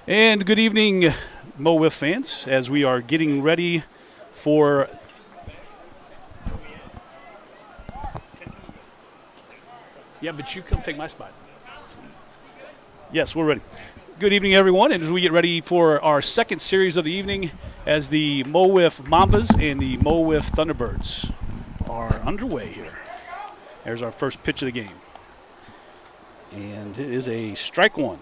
And good evening, Mo WIFF fans, as we are getting ready for Yeah, but you come take my spot. Yes, we're ready. Good evening, everyone, and as we get ready for our second series of the evening as the Mo WIFF Mambas and the Mo WIFF Thunderbirds are underway here. There's our first pitch of the game. And it is a strike one.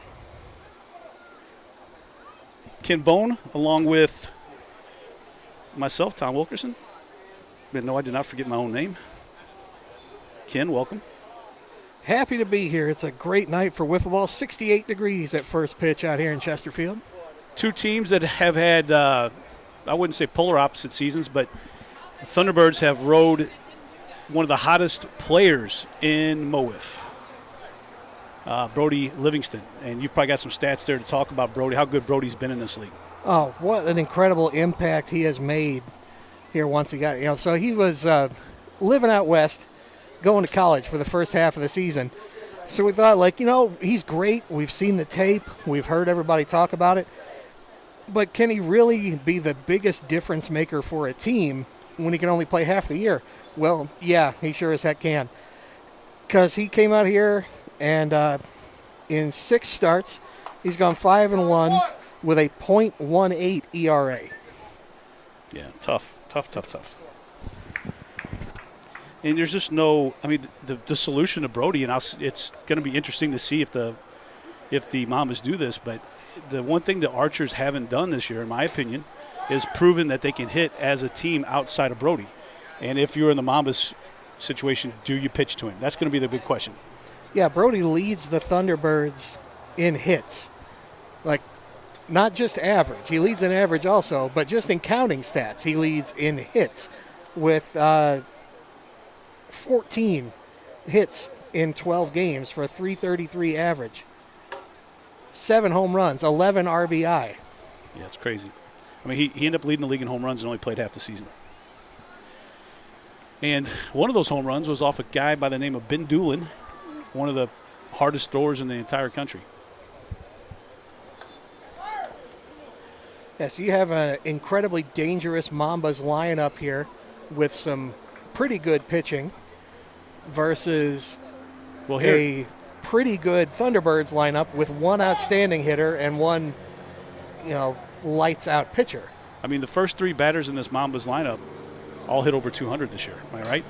Ken Bone, along with myself, Tom Wilkerson. But no, I did not forget my own name. Ken, welcome. Happy to be here. It's a great night for wiffle ball. 68 degrees at first pitch out here in Chesterfield. Two teams that have had, I wouldn't say polar opposite seasons, but the Thunderbirds have rode one of the hottest players in Mo WIFF. Brody Livingston, and you've probably got some stats there to talk about Brody, how good Brody's been in this league. Oh, what an incredible impact he has made here once he got, so he was living out west, going to college for the first half of the season. So we thought, he's great. We've seen the tape. We've heard everybody talk about it. But can he really be the biggest difference maker for a team when he can only play half the year? Well, yeah, he sure as heck can. Because he came out here and in 6 starts, he's gone 5-1 with a .18 ERA. Yeah, tough. And there's just no, the solution to Brody, and it's going to be interesting to see if the Mambas do this, but the one thing the Archers haven't done this year, in my opinion, is proven that they can hit as a team outside of Brody. And if you're in the Mambas situation, do you pitch to him? That's going to be the big question. Yeah, Brody leads the Thunderbirds in hits. Not just average. He leads in average also, but just in counting stats, he leads in hits with 14 hits in 12 games for a .333 average. 7 home runs, 11 RBI. Yeah, it's crazy. He ended up leading the league in home runs and only played half the season. And one of those home runs was off a guy by the name of Ben Doolin, one of the hardest throwers in the entire country. Yes, you have an incredibly dangerous Mambas lineup here with some pretty good pitching versus a pretty good Thunderbirds lineup with one outstanding hitter and one, lights-out pitcher. The first 3 batters in this Mambas lineup all hit over 200 this year. Am I right?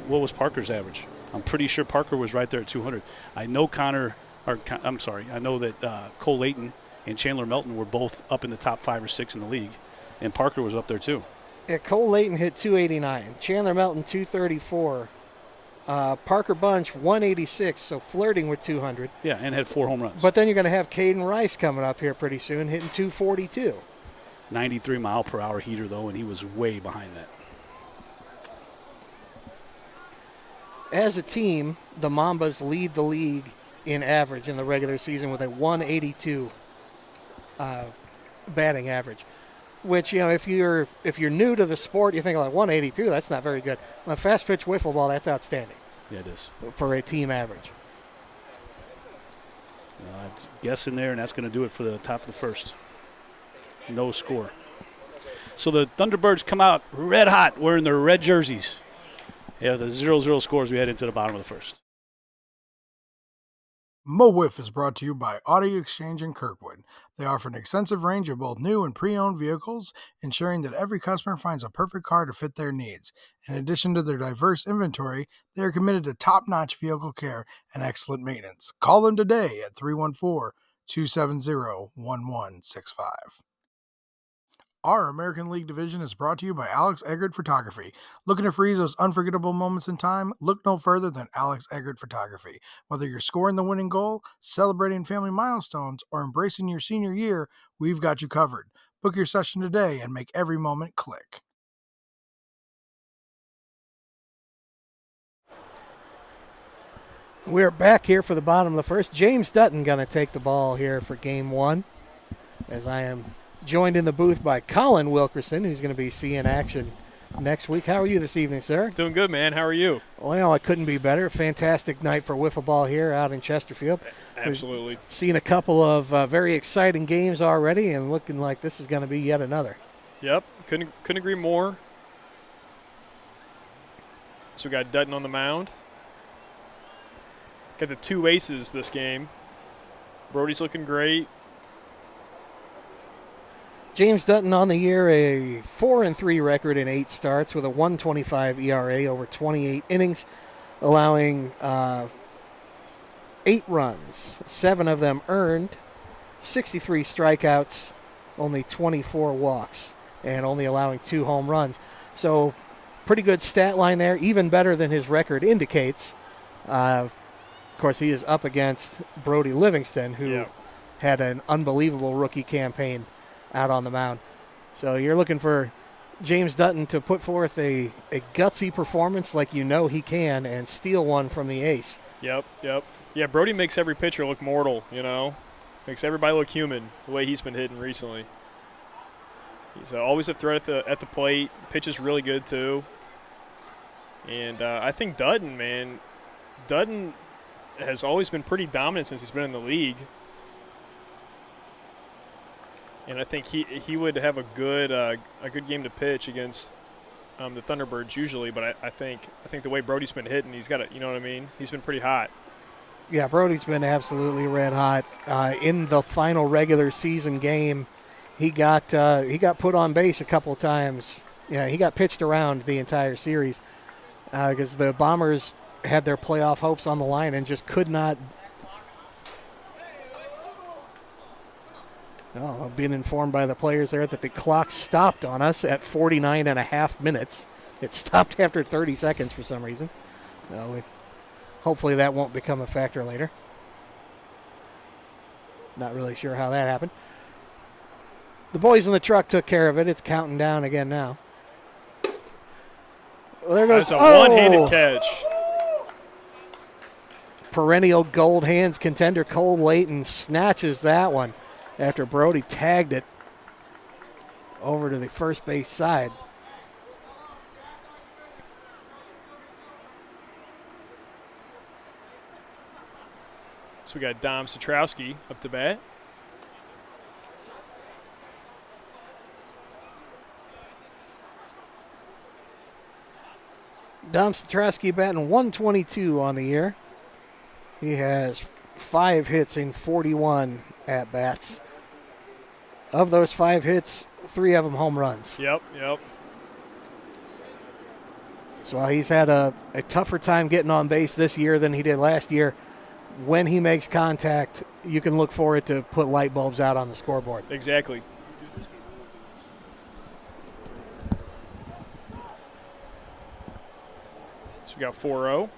What was Parker's average? I'm pretty sure Parker was right there at 200. I know I know that Cole Layton and Chandler Melton were both up in the top 5 or 6 in the league, and Parker was up there too. Yeah, Cole Layton hit 289, Chandler Melton 234, Parker Bunch 186, so flirting with 200. Yeah, and had 4 home runs. But then you're going to have Caden Rice coming up here pretty soon, hitting 242. 93-mile-per-hour heater, though, and he was way behind that. As a team, the Mambas lead the league in average in the regular season with a 182 batting average. Which, if you're new to the sport, you think 182, that's not very good. On fast pitch wiffle ball, that's outstanding. Yeah, it is. For a team average. It's guess in there, and that's going to do it for the top of the first. No score. So the Thunderbirds come out red hot wearing their red jerseys. Yeah, the 0-0 scores we head into the bottom of the first. Mo WIFF is brought to you by Audi Exchange in Kirkwood. They offer an extensive range of both new and pre-owned vehicles, ensuring that every customer finds a perfect car to fit their needs. In addition to their diverse inventory, they are committed to top-notch vehicle care and excellent maintenance. Call them today at 314-270-1165. Our American League division is brought to you by Alex Eggert Photography. Looking to freeze those unforgettable moments in time? Look no further than Alex Eggert Photography. Whether you're scoring the winning goal, celebrating family milestones, or embracing your senior year, we've got you covered. Book your session today and make every moment click. We're back here for the bottom of the first. James Dutton going to take the ball here for game 1, as I am joined in the booth by Colin Wilkerson, who's going to be seeing action next week. How are you this evening, sir? Doing good, man. How are you? Well, I couldn't be better. Fantastic night for Wiffle Ball here out in Chesterfield. Absolutely. We've seen a couple of very exciting games already, and looking like this is going to be yet another. Yep. Couldn't agree more. So we got Dutton on the mound. Got the 2 aces this game. Brody's looking great. James Dutton on the year, a 4-3 record in 8 starts with a 1.25 ERA over 28 innings, allowing 8 runs, 7 of them earned, 63 strikeouts, only 24 walks, and only allowing 2 home runs. So pretty good stat line there, even better than his record indicates. Of course, he is up against Brody Livingston, who had an unbelievable rookie campaign out on the mound. So you're looking for James Dutton to put forth a gutsy performance like you know he can and steal one from the ace. Yep. Yeah, Brody makes every pitcher look mortal, you know. Makes everybody look human the way he's been hitting recently. He's always a threat at the plate. Pitches really good, too. And I think Dutton has always been pretty dominant since he's been in the league. And I think he would have a good game to pitch against the Thunderbirds usually. But I think the way Brody's been hitting, he's got it. You know what I mean? He's been pretty hot. Yeah, Brody's been absolutely red hot. In the final regular season game, he got put on base a couple times. Yeah, he got pitched around the entire series because the Bombers had their playoff hopes on the line and just could not. Oh, being informed by the players there that the clock stopped on us at 49 and a half minutes. It stopped after 30 seconds for some reason. Hopefully that won't become a factor later. Not really sure how that happened. The boys in the truck took care of it. It's counting down again now. Well, there goes That's a one-handed catch. Perennial gold hands contender Cole Layton snatches that one after Brody tagged it over to the first base side. So we got Dom Satrowski up to bat. Dom Satrowski batting 122 on the year. He has 5 hits in 41 at-bats. Of those 5 hits, 3 of them home runs. Yep. So while he's had a tougher time getting on base this year than he did last year, when he makes contact, you can look for it to put light bulbs out on the scoreboard. Exactly. So we got 4-0.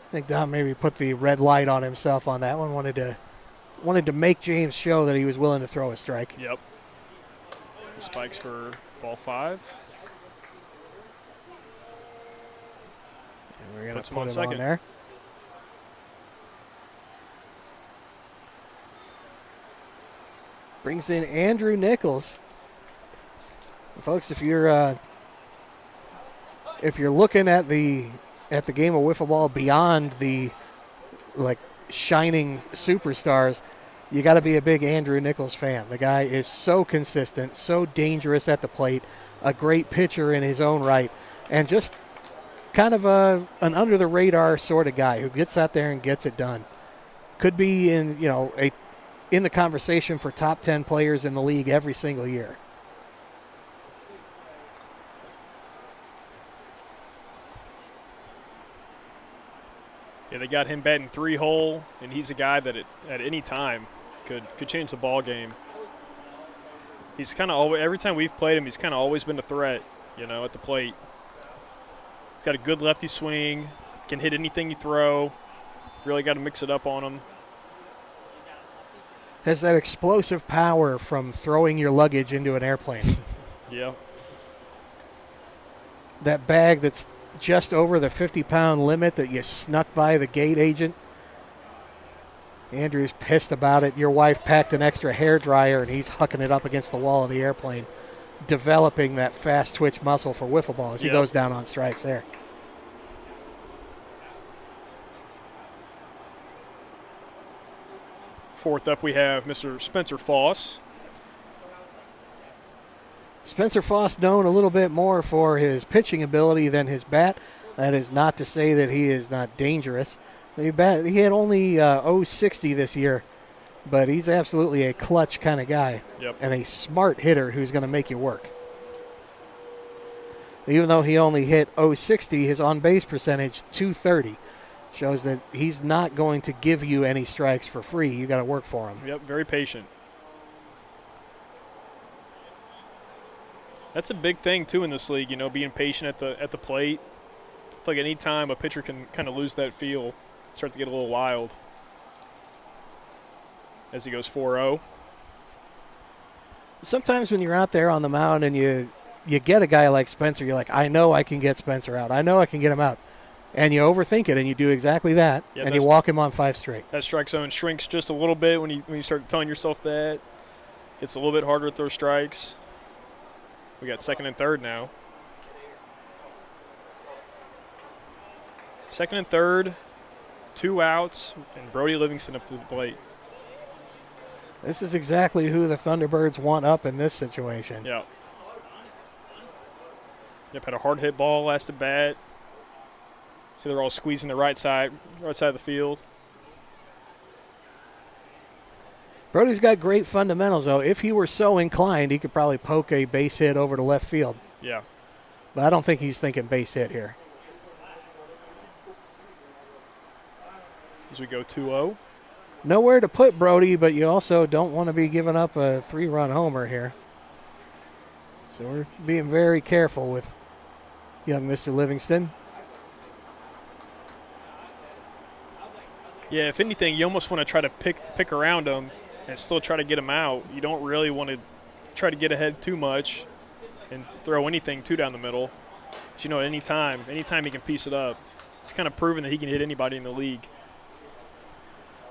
I think Dom maybe put the red light on himself on that one. Wanted to make James show that he was willing to throw a strike. Yep. The spikes for ball 5. And we're going to Puts him on put him second. on there. Brings in Andrew Nichols. Folks, if you're looking at the game of wiffle ball beyond the shining superstars, you got to be a big Andrew Nichols fan. The guy is so consistent, so dangerous at the plate, a great pitcher in his own right, and just kind of an under the radar sort of guy who gets out there and gets it done. Could be in the conversation for top 10 players in the league every single year. Yeah, they got him batting 3-hole, and he's a guy that at any time could change the ball game. He's kind of always, every time we've played him, he's kind of always been a threat, at the plate. He's got a good lefty swing, can hit anything you throw. Really got to mix it up on him. Has that explosive power from throwing your luggage into an airplane. Yeah. That bag that's just over the 50-pound limit that you snuck by the gate agent. Andrew's pissed about it. Your wife packed an extra hair dryer, and he's hucking it up against the wall of the airplane, developing that fast twitch muscle for wiffle ball as he goes down on strikes there. Fourth up, we have Mr. Spencer Foss. Spencer Foss known a little bit more for his pitching ability than his bat. That is not to say that he is not dangerous. He had only 060 this year, but he's absolutely a clutch kind of guy and a smart hitter who's going to make you work. Even though he only hit 060, his on-base percentage, 230, shows that he's not going to give you any strikes for free. You got to work for him. Yep, very patient. That's a big thing, too, in this league, you know, being patient at the plate. I feel like any time a pitcher can kind of lose that feel, start to get a little wild as he goes 4-0. Sometimes when you're out there on the mound and you get a guy like Spencer, you're like, I know I can get Spencer out. I know I can get him out. And you overthink it, and you do exactly that, and you walk him on 5 straight. That strike zone shrinks just a little bit when you start telling yourself that. Gets a little bit harder to throw strikes. We got second and third now. Second and third, 2 outs, and Brody Livingston up to the plate. This is exactly who the Thunderbirds want up in this situation. Yep. Had a hard hit ball last at bat. So they're all squeezing the right side of the field. Brody's got great fundamentals, though. If he were so inclined, he could probably poke a base hit over to left field. Yeah. But I don't think he's thinking base hit here. As we go 2-0. Nowhere to put Brody, but you also don't want to be giving up a 3-run homer here. So we're being very careful with young Mr. Livingston. Yeah, if anything, you almost want to try to pick around him and still try to get him out. You don't really want to try to get ahead too much and throw anything too down the middle. But, you know, anytime he can piece it up, it's kind of proven that he can hit anybody in the league.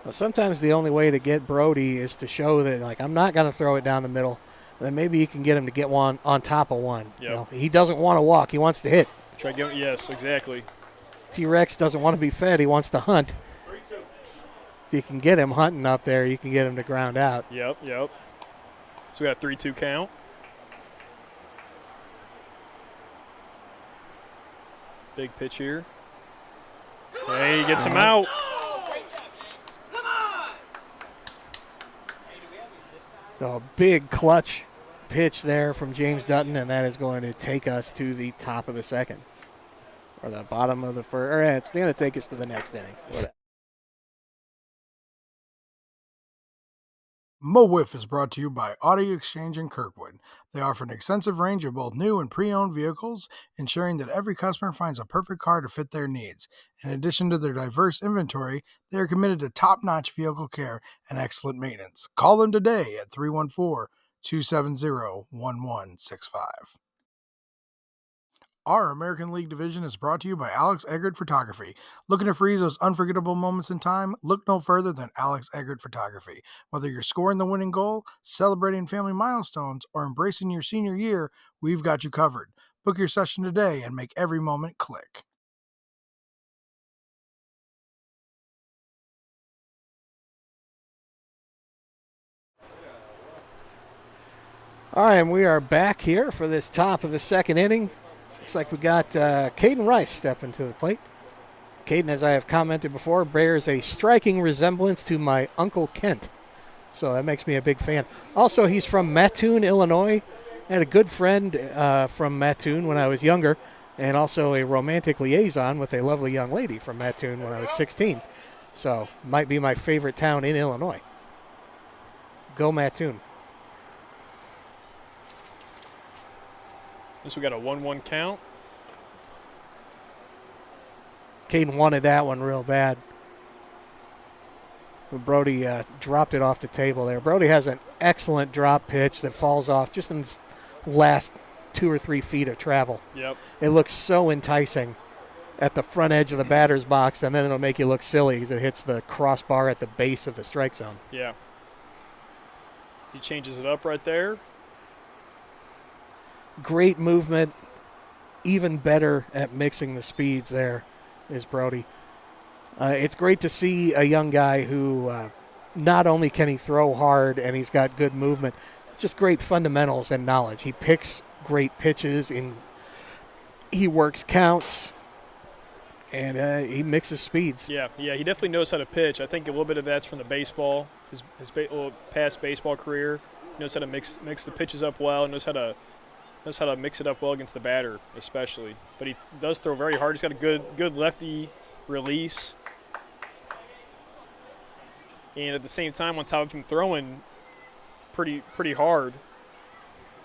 Well, sometimes the only way to get Brody is to show that, like, I'm not going to throw it down the middle. Then maybe you can get him to get one on top of one. Yep. You know, he doesn't want to walk. He wants to hit. Yes, exactly. T-Rex doesn't want to be fed. He wants to hunt. If you can get him hunting up there, you can get him to ground out. Yep. So we got a 3-2 count. Big pitch here. Hey, he gets him out. So a big clutch pitch there from James Dutton, and that is going to take us to the top of the second. Or the bottom of the first. Or it's going to take us to the next inning. Mo WIFF is brought to you by Audi Exchange in Kirkwood. They offer an extensive range of both new and pre-owned vehicles, ensuring that every customer finds a perfect car to fit their needs. In addition to their diverse inventory, they are committed to top-notch vehicle care and excellent maintenance. Call them today at 314-270-1165. Our American League division is brought to you by Alex Eggert Photography. Looking to freeze those unforgettable moments in time? Look no further than Alex Eggert Photography. Whether you're scoring the winning goal, celebrating family milestones, or embracing your senior year, we've got you covered. Book your session today and make every moment click. All right, and we are back here for this top of the second inning. Looks like we got Caden Rice stepping to the plate. Caden, as I have commented before, bears a striking resemblance to my Uncle Kent. So that makes me a big fan. Also, he's from Mattoon, Illinois. I had a good friend from Mattoon when I was younger, and also a romantic liaison with a lovely young lady from Mattoon when I was 16. So might be my favorite town in Illinois. Go Mattoon. This we got a 1-1 count. Caden wanted that one real bad. But Brody dropped it off the table there. Brody has an excellent drop pitch that falls off just in the last 2 or 3 feet of travel. Yep. It looks so enticing. at the front edge of the batter's box, and then it'll make you look silly because it hits the crossbar at the base of the strike zone. Yeah. He changes it up right there. Great movement. Even better at mixing the speeds there is Brody. It's great to see a young guy who not only can he throw hard and he's got good movement, it's just great fundamentals and knowledge. He picks great pitches, he works counts, and he mixes speeds. Yeah, he definitely knows how to pitch. I think a little bit of that's from the baseball, his little past baseball career. He knows how to mix the pitches up well, knows how to mix it up well against the batter especially. But he does throw very hard. He's got a good lefty release. And at the same time, on top of him throwing pretty hard,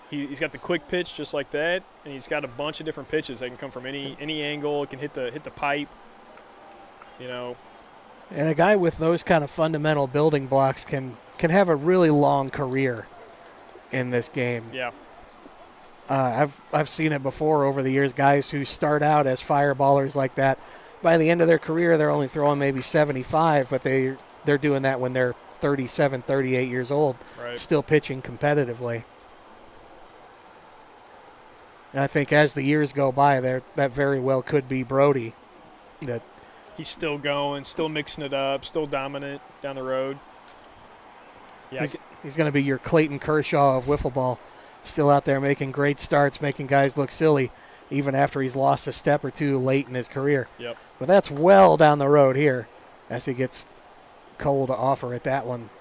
he's got the quick pitch just like that, and he's got a bunch of different pitches that can come from any angle. It can hit the pipe, you know. And a guy with those kind of fundamental building blocks can have a really long career in this game. Yeah. I've seen it before over the years, guys who start out as fireballers like that. By the end of their career, they're only throwing maybe 75, but they're doing that when they're 37, 38 years old, right, still pitching competitively. And I think as the years go by, that very well could be Brody. That he's still going, still mixing it up, still dominant down the road. Yeah, he's going to be your Clayton Kershaw of wiffle ball, still out there making great starts, making guys look silly, even after he's lost a step or two late in his career. Yep. But that's well down the road here as he gets Cole to offer at that one.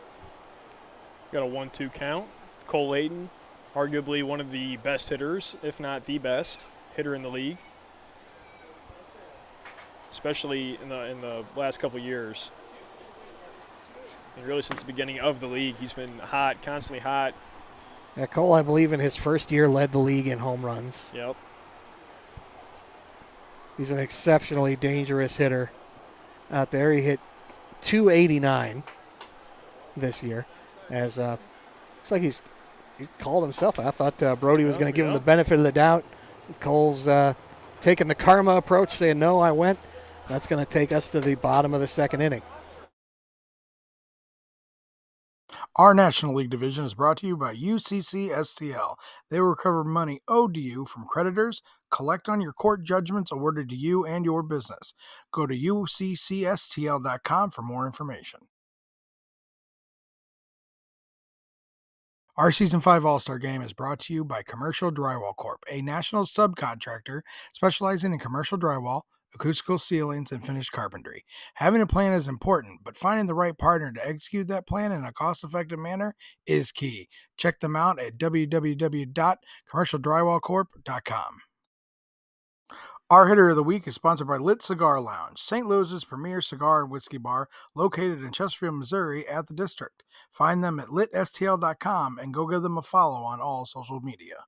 Got a 1-2 count. Cole Layton, arguably one of the best hitters, if not the best hitter in the league, especially in the last couple of years. And really since the beginning of the league, he's been hot, constantly hot. Yeah, Cole, I believe, in his first year led the league in home runs. Yep. He's an exceptionally dangerous hitter out there. He hit .289 this year. As looks like he's called himself. I thought Brody was going to give him the benefit of the doubt. Cole's taking the karma approach, saying, no, I went. That's going to take us to the bottom of the second inning. Our National League division is brought to you by UCC STL. They will recover money owed to you from creditors, collect on your court judgments awarded to you and your business. Go to uccstl.com for more information. Our Season 5 All-Star Game is brought to you by Commercial Drywall Corp., a national subcontractor specializing in commercial drywall, acoustical ceilings, and finished carpentry. Having a plan is important, but finding the right partner to execute that plan in a cost-effective manner is key. Check them out at www.commercialdrywallcorp.com. Our Hitter of the Week is sponsored by Lit Cigar Lounge, St. Louis's premier cigar and whiskey bar located in Chesterfield, Missouri at the District. Find them at litstl.com and go give them a follow on all social media.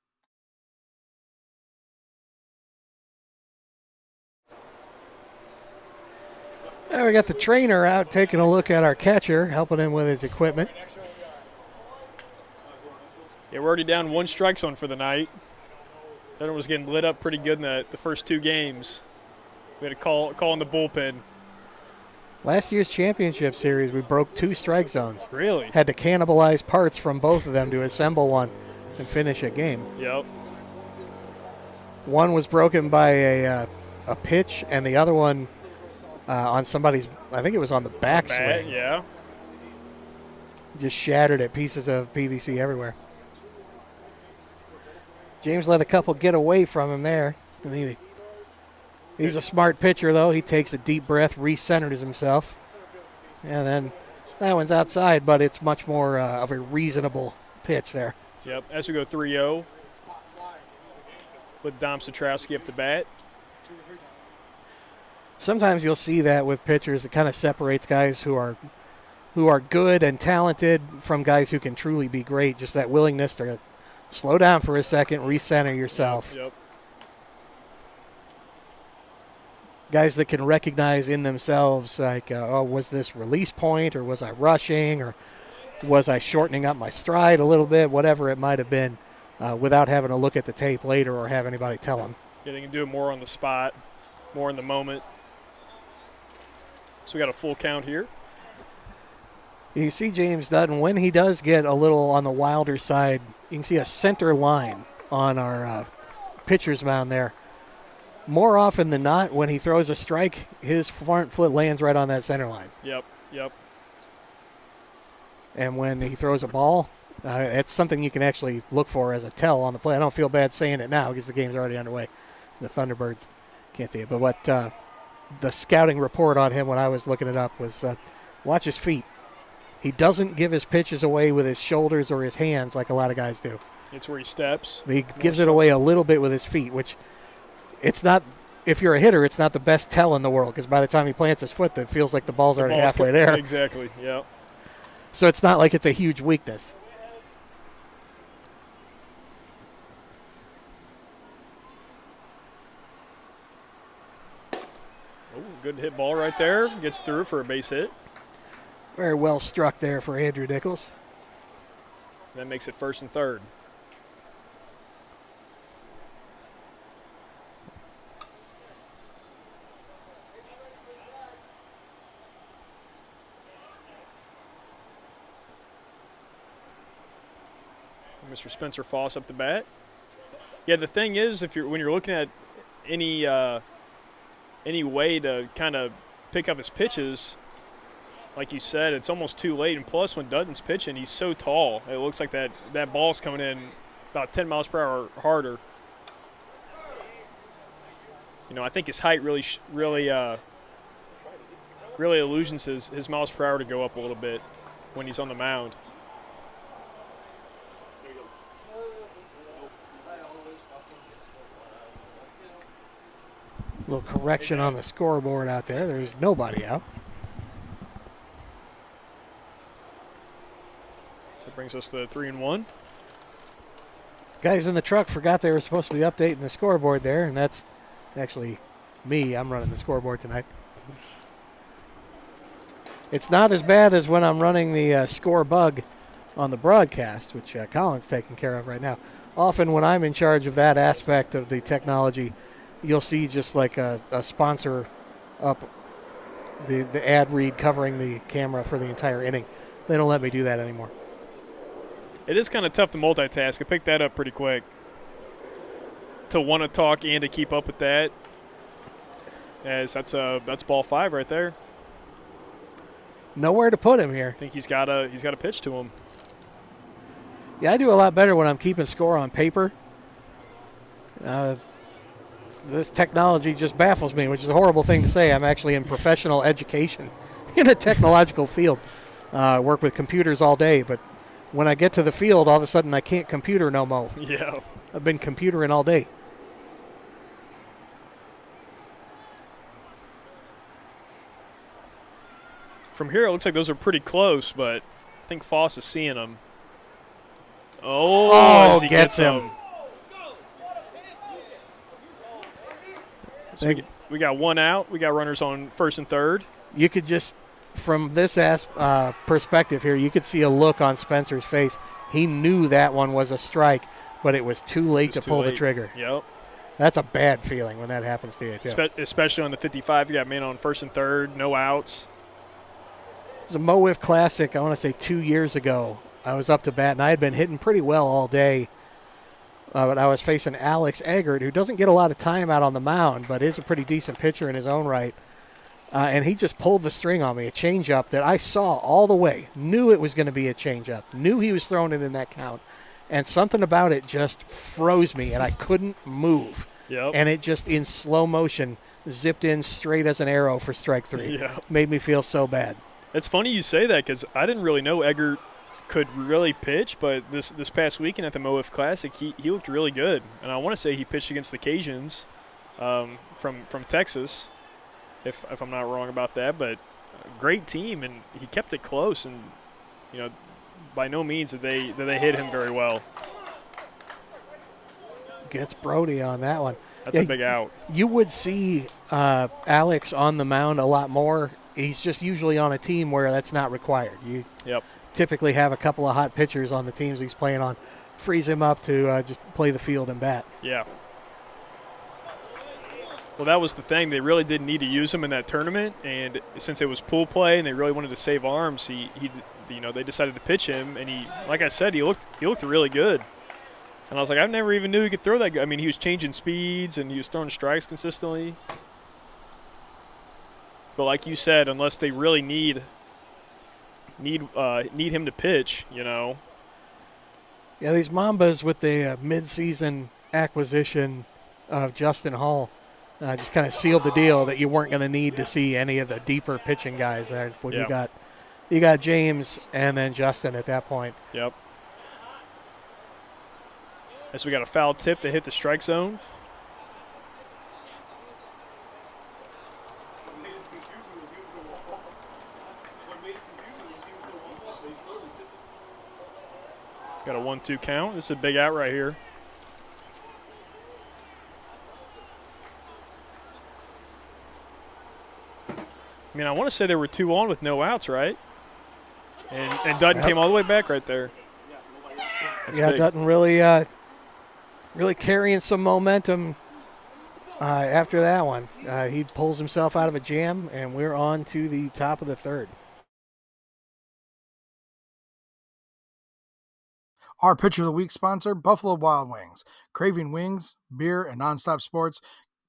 Now we got the trainer out taking a look at our catcher, helping him with his equipment. Yeah, we're already down one strike zone for the night. That one was getting lit up pretty good in the first two games. We had a call in the bullpen. Last year's championship series, we broke 2 strike zones. Really? Had to cannibalize parts from both of them to assemble one and finish a game. Yep. One was broken by a pitch, and the other one on somebody's, I think it was on the backswing. Yeah. Just shattered it, pieces of PVC everywhere. James let a couple get away from him there. He's a smart pitcher, though. He takes a deep breath, recenters himself. And then that one's outside, but it's much more of a reasonable pitch there. Yep. As we go 3-0 with Dom Satrowski up the bat. Sometimes you'll see that with pitchers. It kind of separates guys who are good and talented from guys who can truly be great. Just that willingness to slow down for a second, recenter yourself. Yep. Guys that can recognize in themselves, like, was this release point, or was I rushing, or was I shortening up my stride a little bit, whatever it might have been, without having to look at the tape later or have anybody tell them. Yeah, they can do it more on the spot. more in the moment. So we got a full count here. You see James Dutton, when he does get a little on the wilder side, you can see a center line on our pitcher's mound there. More often than not, when he throws a strike, his front foot lands right on that center line. Yep. And when he throws a ball, it's something you can actually look for as a tell on the play. I don't feel bad saying it now because the game's already underway. The Thunderbirds can't see it. But what the scouting report on him when I was looking it up was watch his feet. He doesn't give his pitches away with his shoulders or his hands like a lot of guys do. It's where he steps. He gives it away a little bit with his feet, which it's not, if you're a hitter, it's not the best tell in the world because by the time he plants his foot, it feels like the ball's already halfway there. Exactly, yeah. So it's not like it's a huge weakness. Oh, good hit ball right there. Gets through for a base hit. Very well struck there for Andrew Nichols. That makes it 1st and 3rd. Mr. Spencer Foss up the bat. Yeah, the thing is, when you're looking at any way to kind of pick up his pitches, like you said, it's almost too late. And plus, when Dutton's pitching, he's so tall. It looks like that ball's coming in about 10 miles per hour harder. You know, I think his height really illusions his miles per hour to go up a little bit when he's on the mound. A little correction on the scoreboard out there. There's nobody out. So that brings us to 3-1. Guys in the truck forgot they were supposed to be updating the scoreboard there, and that's actually me. I'm running the scoreboard tonight. It's not as bad as when I'm running the score bug on the broadcast, which Colin's taking care of right now. Often when I'm in charge of that aspect of the technology, you'll see just like a sponsor up, the ad read covering the camera for the entire inning. They don't let me do that anymore. It is kind of tough to multitask. I picked that up pretty quick. To want to talk and to keep up with that, as that's ball 5 right there. Nowhere to put him here. I think he's got a pitch to him. Yeah, I do a lot better when I'm keeping score on paper. This technology just baffles me, which is a horrible thing to say. I'm actually in professional education in a technological field. Work with computers all day, but when I get to the field, all of a sudden I can't computer no more. Yeah. I've been computering all day. From here, it looks like those are pretty close, but I think Foss is seeing them. Oh, he gets him. So we got one out. We got runners on 1st and 3rd. You could just, from this perspective here, you could see a look on Spencer's face. He knew that one was a strike, but it was too late to pull the trigger. Yep. That's a bad feeling when that happens to you, too. Especially on the 55. You got man on 1st and 3rd, no outs. It was a MO WIFF Classic, I want to say 2 years ago. I was up to bat, and I had been hitting pretty well all day. But I was facing Alex Eggert, who doesn't get a lot of time out on the mound, but is a pretty decent pitcher in his own right. And he just pulled the string on me, a changeup that I saw all the way, knew it was going to be a changeup, knew he was throwing it in that count. And something about it just froze me, and I couldn't move. Yep. And it just, in slow motion, zipped in straight as an arrow for strike 3. Yep. Made me feel so bad. It's funny you say that because I didn't really know Eggert could really pitch, but this past weekend at the MO WIFF Classic, he looked really good. And I want to say he pitched against the Cajuns from Texas, if I'm not wrong about that. But a great team, and he kept it close. And by no means did they hit him very well. Gets Brody on that one. That's a big out. You would see Alex on the mound a lot more. He's just usually on a team where that's not required. You typically have a couple of hot pitchers on the teams he's playing on. Frees him up to just play the field and bat. Yeah. Well, that was the thing. They really didn't need to use him in that tournament, and since it was pool play and they really wanted to save arms, they decided to pitch him, and like I said, he looked really good. And I was like, I never even knew he could throw that good. I mean, he was changing speeds and he was throwing strikes consistently. But like you said, unless they really need him to pitch, Yeah, these Mambas with the mid-season acquisition of Justin Hall just kind of sealed the deal that you weren't going to need to see any of the deeper pitching guys there. When you got James and then Justin at that point. Yep. As we got a foul tip to hit the strike zone. Got a 1-2 count. This is a big out right here. I mean, I want to say there were 2 on with no outs, right? And Dutton came all the way back right there. That's big. Dutton really carrying some momentum after that one. He pulls himself out of a jam, and we're on to the top of the third. Our Pitcher of the Week sponsor, Buffalo Wild Wings. Craving wings, beer, and nonstop sports?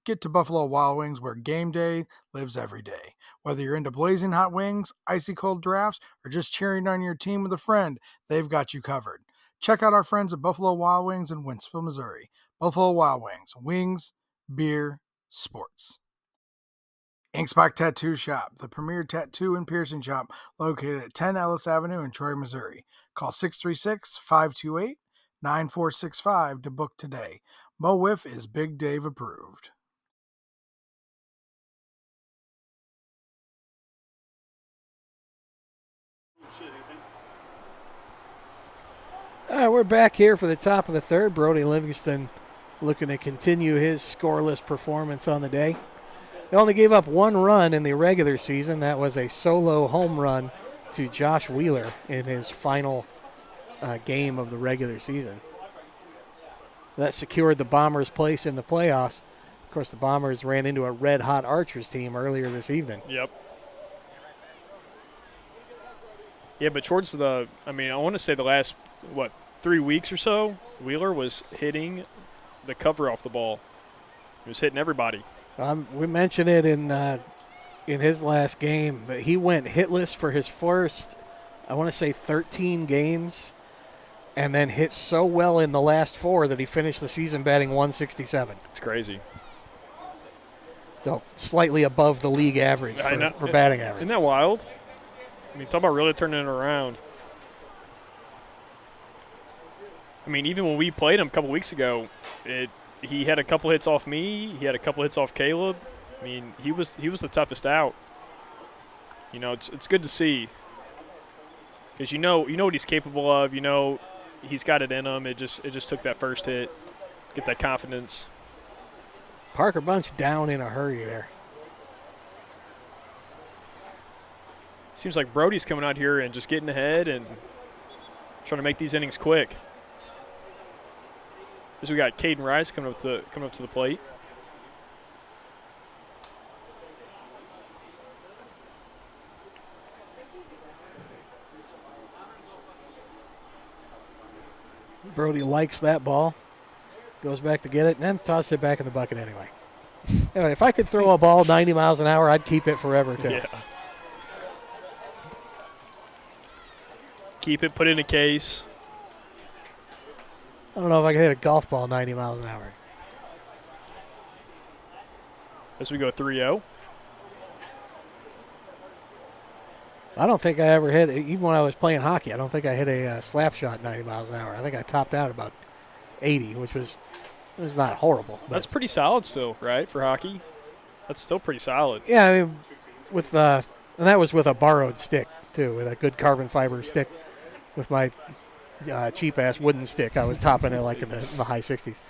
Get to Buffalo Wild Wings, where game day lives every day. Whether you're into blazing hot wings, icy cold drafts, or just cheering on your team with a friend, they've got you covered. Check out our friends at Buffalo Wild Wings in Wentzville, Missouri. Buffalo Wild Wings, wings, beer, sports. Inkspot Tattoo Shop, the premier tattoo and piercing shop located at 10 Ellis Avenue in Troy, Missouri. Call 636-528-9465 to book today. Mo Wiff is Big Dave approved. We're back here for the top of the third. Brody Livingston looking to continue his scoreless performance on the day. They only gave up 1 run in the regular season. That was a solo home run to Josh Wheeler in his final game of the regular season. That secured the Bombers' place in the playoffs. Of course, the Bombers ran into a red-hot Archers team earlier this evening. Yep. Yeah, but towards I want to say the last, 3 weeks or so, Wheeler was hitting the cover off the ball. He was hitting everybody. We mentioned it in his last game, but he went hitless for his first, 13 games, and then hit so well in the last 4 that he finished the season batting 167. It's crazy. So slightly above the league average for batting average. Isn't that wild? I mean, talk about really turning it around. I mean, even when we played him a couple weeks ago, he had a couple hits off me. He had a couple hits off Caleb. I mean, he was the toughest out. It's good to see, because you know what he's capable of. He's got it in him. It just took that first hit, get that confidence. Parker Bunch down in a hurry there. Seems like Brody's coming out here and just getting ahead and trying to make these innings quick. As we got Caden Rice coming up to the plate. Brody likes that ball. Goes back to get it and then tosses it back in the bucket anyway. Anyway, if I could throw a ball 90 miles an hour, I'd keep it forever too. Yeah. Keep it, put it in a case. I don't know if I can hit a golf ball 90 miles an hour. As we go 3-0. I don't think I ever hit, even when I was playing hockey, I don't think I hit a slap shot 90 miles an hour. I think I topped out about 80, which was not horrible. That's pretty solid still, right, for hockey? That's still pretty solid. Yeah, I mean, and that was with a borrowed stick, too, with a good carbon fiber stick. With my cheap-ass wooden stick, I was topping it like in the high 60s.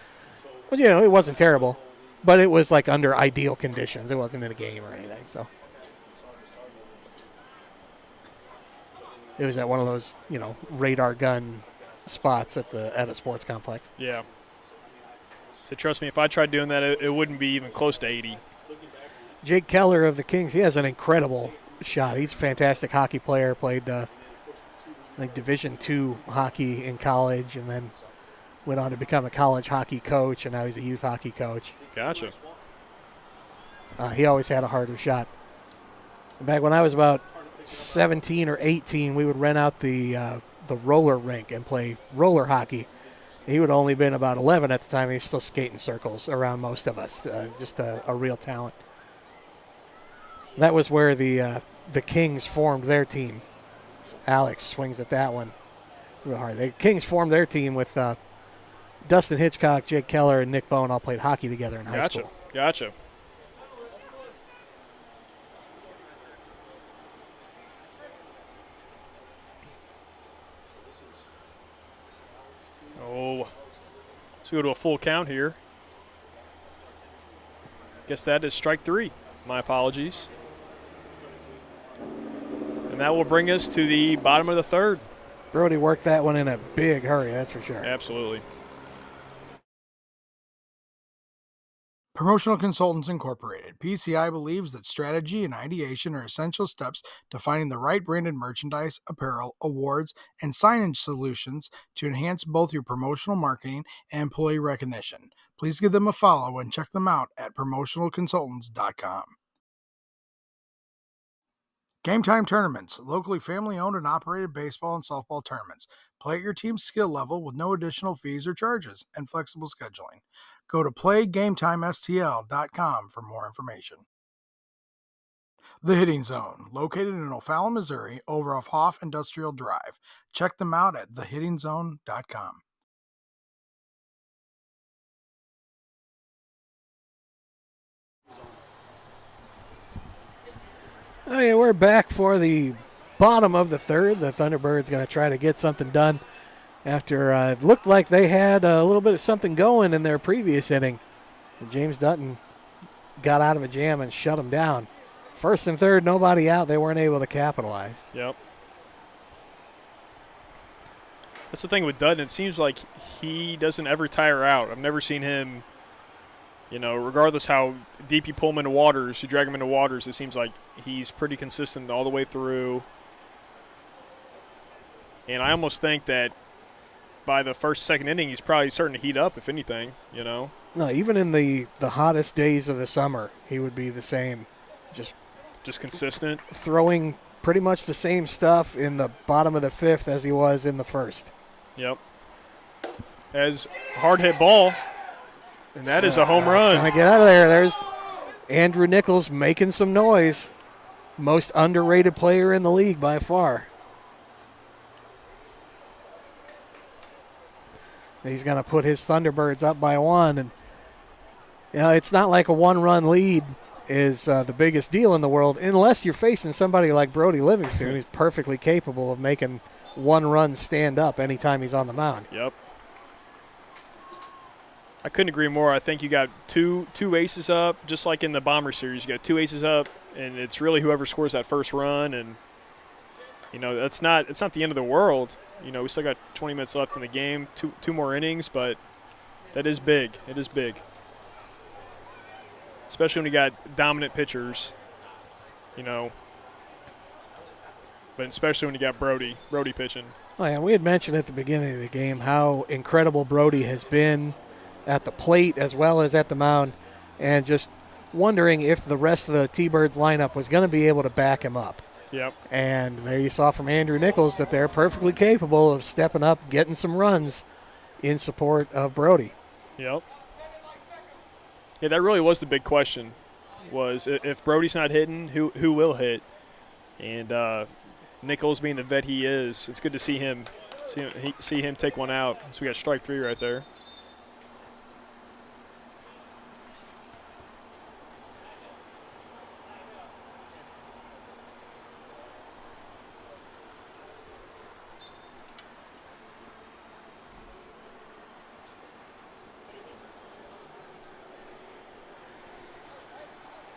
But, it wasn't terrible. But it was like under ideal conditions. It wasn't in a game or anything, so. It was at one of those, radar gun spots at a sports complex. Yeah. So trust me, if I tried doing that, it wouldn't be even close to 80. Jake Keller of the Kings, he has an incredible shot. He's a fantastic hockey player, played like Division II hockey in college, and then went on to become a college hockey coach, and now he's a youth hockey coach. Gotcha. He always had a harder shot. Back when I was about 17 or 18, we would rent out the roller rink and play roller hockey. He would have only been about 11 at the time. He was still skating circles around most of us. Just a real talent. That was where the Kings formed their team. Alex swings at that one real hard. The Kings formed their team with Dustin Hitchcock, Jake Keller, and Nick Bowen all played hockey together in high school. Gotcha. Oh, so we go to a full count here. Guess that is strike 3. My apologies. And that will bring us to the bottom of the third. Brody worked that one in a big hurry, that's for sure. Absolutely. Promotional Consultants Incorporated. PCI believes that strategy and ideation are essential steps to finding the right branded merchandise, apparel, awards, and signage solutions to enhance both your promotional marketing and employee recognition. Please give them a follow and check them out at promotionalconsultants.com. Gametime Tournaments, locally family-owned and operated baseball and softball tournaments. Play at your team's skill level with no additional fees or charges and flexible scheduling. Go to playgametimestl.com for more information. The Hitting Zone, located in O'Fallon, Missouri, over off Hoff Industrial Drive. Check them out at thehittingzone.com. Oh, yeah, we're back for the bottom of the third. The Thunderbirds going to try to get something done after it looked like they had a little bit of something going in their previous inning. James Dutton got out of a jam and shut them down. First and third, nobody out. They weren't able to capitalize. Yep. That's the thing with Dutton. It seems like he doesn't ever tire out. I've never seen him, regardless how deep you pull him into waters, you drag him into waters, it seems like he's pretty consistent all the way through. And I almost think that by the first, second inning, he's probably starting to heat up, if anything, No, even in the hottest days of the summer, he would be the same. Just consistent. Throwing pretty much the same stuff in the bottom of the fifth as he was in the first. Yep. As hard hit ball, and that is a home run. Gonna get out of there. There's Andrew Nichols making some noise. Most underrated player in the league by far. He's going to put his Thunderbirds up by 1. And, it's not like a one-run lead is the biggest deal in the world unless you're facing somebody like Brody Livingston, who's perfectly capable of making one run stand up anytime he's on the mound. Yep. I couldn't agree more. I think you got two aces up, just like in the Bomber series. You got 2 aces up, and it's really whoever scores that first run. And, it's not the end of the world. We still got 20 minutes left in the game, two more innings, but that is big. It is big. Especially when you got dominant pitchers, but especially when you got Brody pitching. Oh, yeah, we had mentioned at the beginning of the game how incredible Brody has been at the plate as well as at the mound, and just wondering if the rest of the T-Birds lineup was going to be able to back him up. Yep. And there you saw from Andrew Nichols that they're perfectly capable of stepping up, getting some runs in support of Brody. Yep. Yeah, that really was the big question, was if Brody's not hitting, who will hit? And Nichols being the vet he is, it's good to see him take one out. So we got strike 3 right there.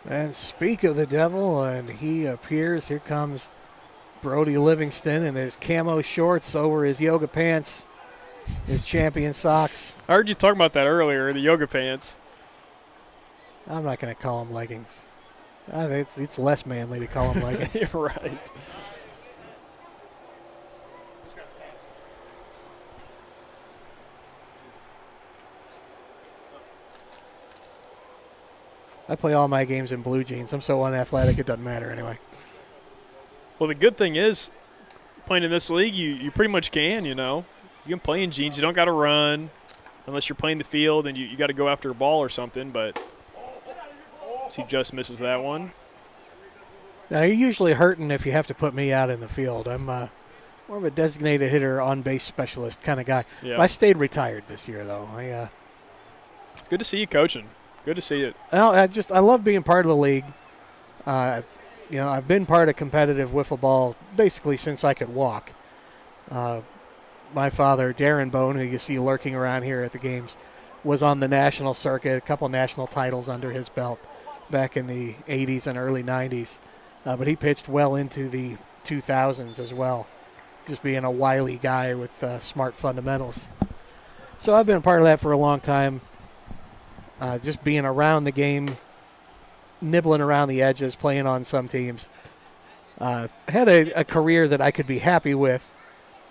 And speak of the devil, and he appears. Here comes Brody Livingston in his camo shorts over his yoga pants, his champion socks. I heard you talking about that earlier, the yoga pants. I'm not going to call them leggings. I think it's less manly to call them leggings. You're right. I play all my games in blue jeans. I'm so unathletic, it doesn't matter anyway. Well, the good thing is, playing in this league, you pretty much can, you know. You can play in jeans. You don't got to run unless you're playing the field and you got to go after a ball or something, but he just misses that one. Now, you're usually hurting if you have to put me out in the field. I'm more of a designated hitter, on-base specialist kind of guy. Yeah. I stayed retired this year, though. It's good to see you coaching. Good to see it. I love being part of the league. I've been part of competitive wiffle ball basically since I could walk. My father, Darren Bone, who you see lurking around here at the games, was on the national circuit, a couple national titles under his belt back in the 80s and early 90s. But he pitched well into the 2000s as well, just being a wily guy with smart fundamentals. So I've been a part of that for a long time, just being around the game, nibbling around the edges, playing on some teams. Had a career that I could be happy with,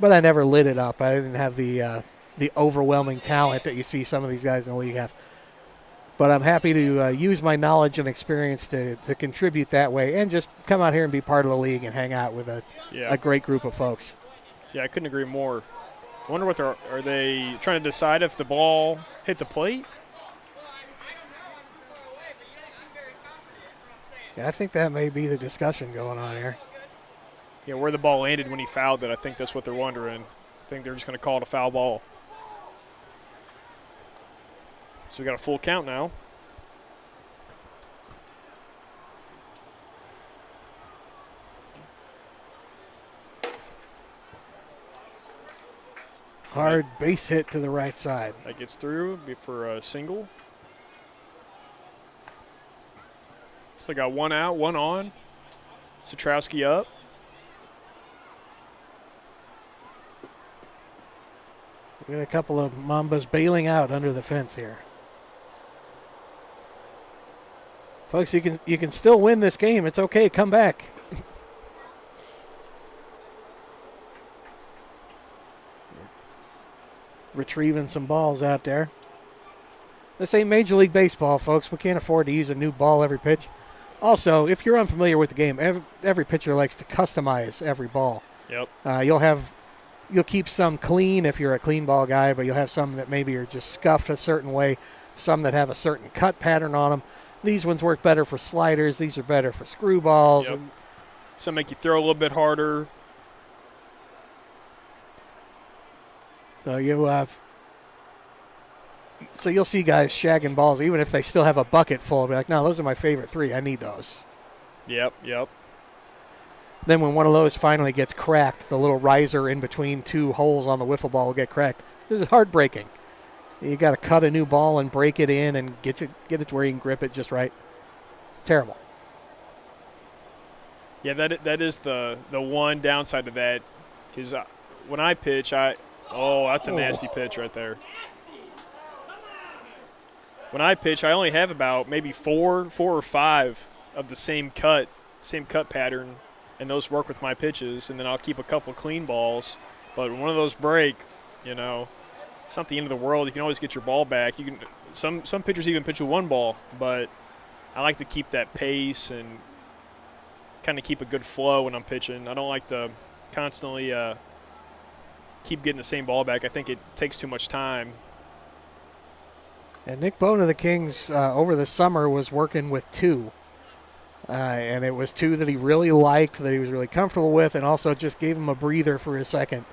but I never lit it up. I didn't have the overwhelming talent that you see some of these guys in the league have. But I'm happy to use my knowledge and experience to contribute that way and just come out here and be part of the league and hang out with a great group of folks. Yeah, I couldn't agree more. I wonder what are they trying to decide if the ball hit the plate? Yeah, I think that may be the discussion going on here. Yeah, where the ball landed when he fouled it, I think that's what they're wondering. I think they're just going to call it a foul ball. So we got a full count now. Hard base hit to the right side. That gets through for a single. Still got one out, one on. Satrowski up. We got a couple of Mambas bailing out under the fence here. Folks, you can still win this game. It's okay. Come back. Retrieving some balls out there. This ain't Major League Baseball, folks. We can't afford to use a new ball every pitch. Also, if you're unfamiliar with the game, every pitcher likes to customize every ball. Yep. You'll keep some clean if you're a clean ball guy, but you'll have some that maybe are just scuffed a certain way, some that have a certain cut pattern on them. These ones work better for sliders. These are better for screwballs. Yep. Some make you throw a little bit harder. So you'll see guys shagging balls, even if they still have a bucket full. Be like, no, those are my favorite three. I need those. Yep. Then when one of those finally gets cracked, the little riser in between two holes on the wiffle ball will get cracked. This is heartbreaking. You got to cut a new ball and break it in and get it to where you can grip it just right. It's terrible. Yeah, that is the one downside to that. Because when I pitch, that's a nasty pitch right there. When I pitch, I only have about maybe four or five of the same cut pattern, and those work with my pitches, and then I'll keep a couple clean balls. But when one of those break, it's not the end of the world. You can always get your ball back. You can some pitchers even pitch with one ball, but I like to keep that pace and kind of keep a good flow when I'm pitching. I don't like to constantly keep getting the same ball back. I think it takes too much time. And Nick Bone of the Kings over the summer was working with two. And it was two that he really liked, that he was really comfortable with, and also just gave him a breather for a second.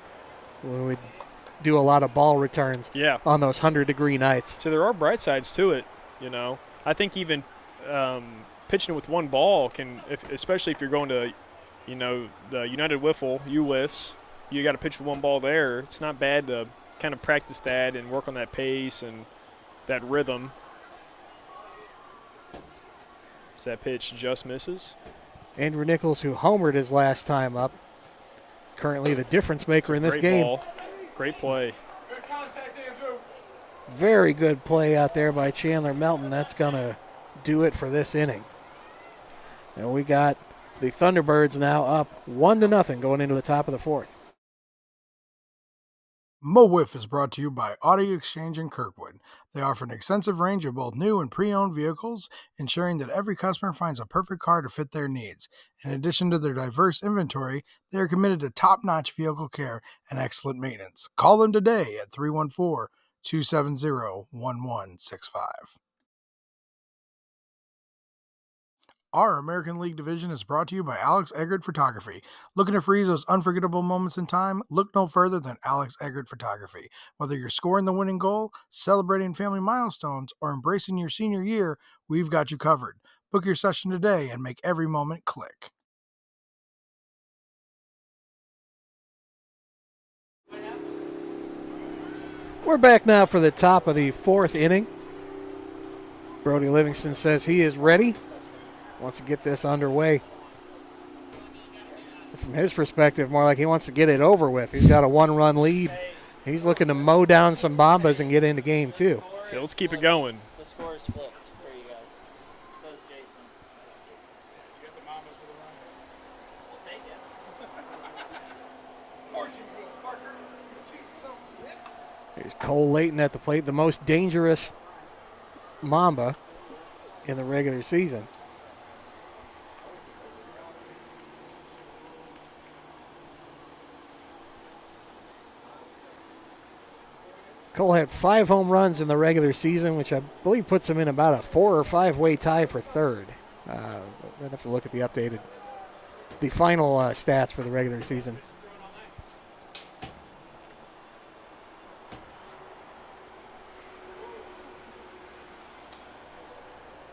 We would do a lot of ball returns on those 100-degree nights. So there are bright sides to it, I think even pitching with one ball can, especially if you're going to, the United Wiffle, U-Wiffs, you got to pitch with one ball there. It's not bad to kind of practice that and work on that pace and that rhythm. So that pitch just misses. Andrew Nichols, who homered his last time up, currently the difference maker in this game. Ball. Great play. Good contact, Andrew. Very good play out there by Chandler Melton. That's going to do it for this inning. And we got the Thunderbirds now up 1-0 going into the top of the fourth. Mo WIFF is brought to you by Audi Exchange in Kirkwood. They offer an extensive range of both new and pre-owned vehicles, ensuring that every customer finds a perfect car to fit their needs. In addition to their diverse inventory, they are committed to top-notch vehicle care and excellent maintenance. Call them today at 314-270-1165. Our American League division is brought to you by Alex Eggert Photography. Looking to freeze those unforgettable moments in time? Look no further than Alex Eggert Photography. Whether you're scoring the winning goal, celebrating family milestones, or embracing your senior year, we've got you covered. Book your session today and make every moment click. We're back now for the top of the fourth inning. Brody Livingston says he is ready. Wants to get this underway. From his perspective, more like he wants to get it over with. He's got a 1-run lead. He's looking to mow down some Mambas and get into game two. So let's keep it going. The score is flipped for you guys. Says Jason. You got the Mambas with a run? We'll take it. Of course you will, Parker. Here's Cole Layton at the plate, the most dangerous Mamba in the regular season. Cole had 5 home runs in the regular season, which I believe puts him in about a 4 or 5 way tie for third. I'd have to look at the final stats for the regular season.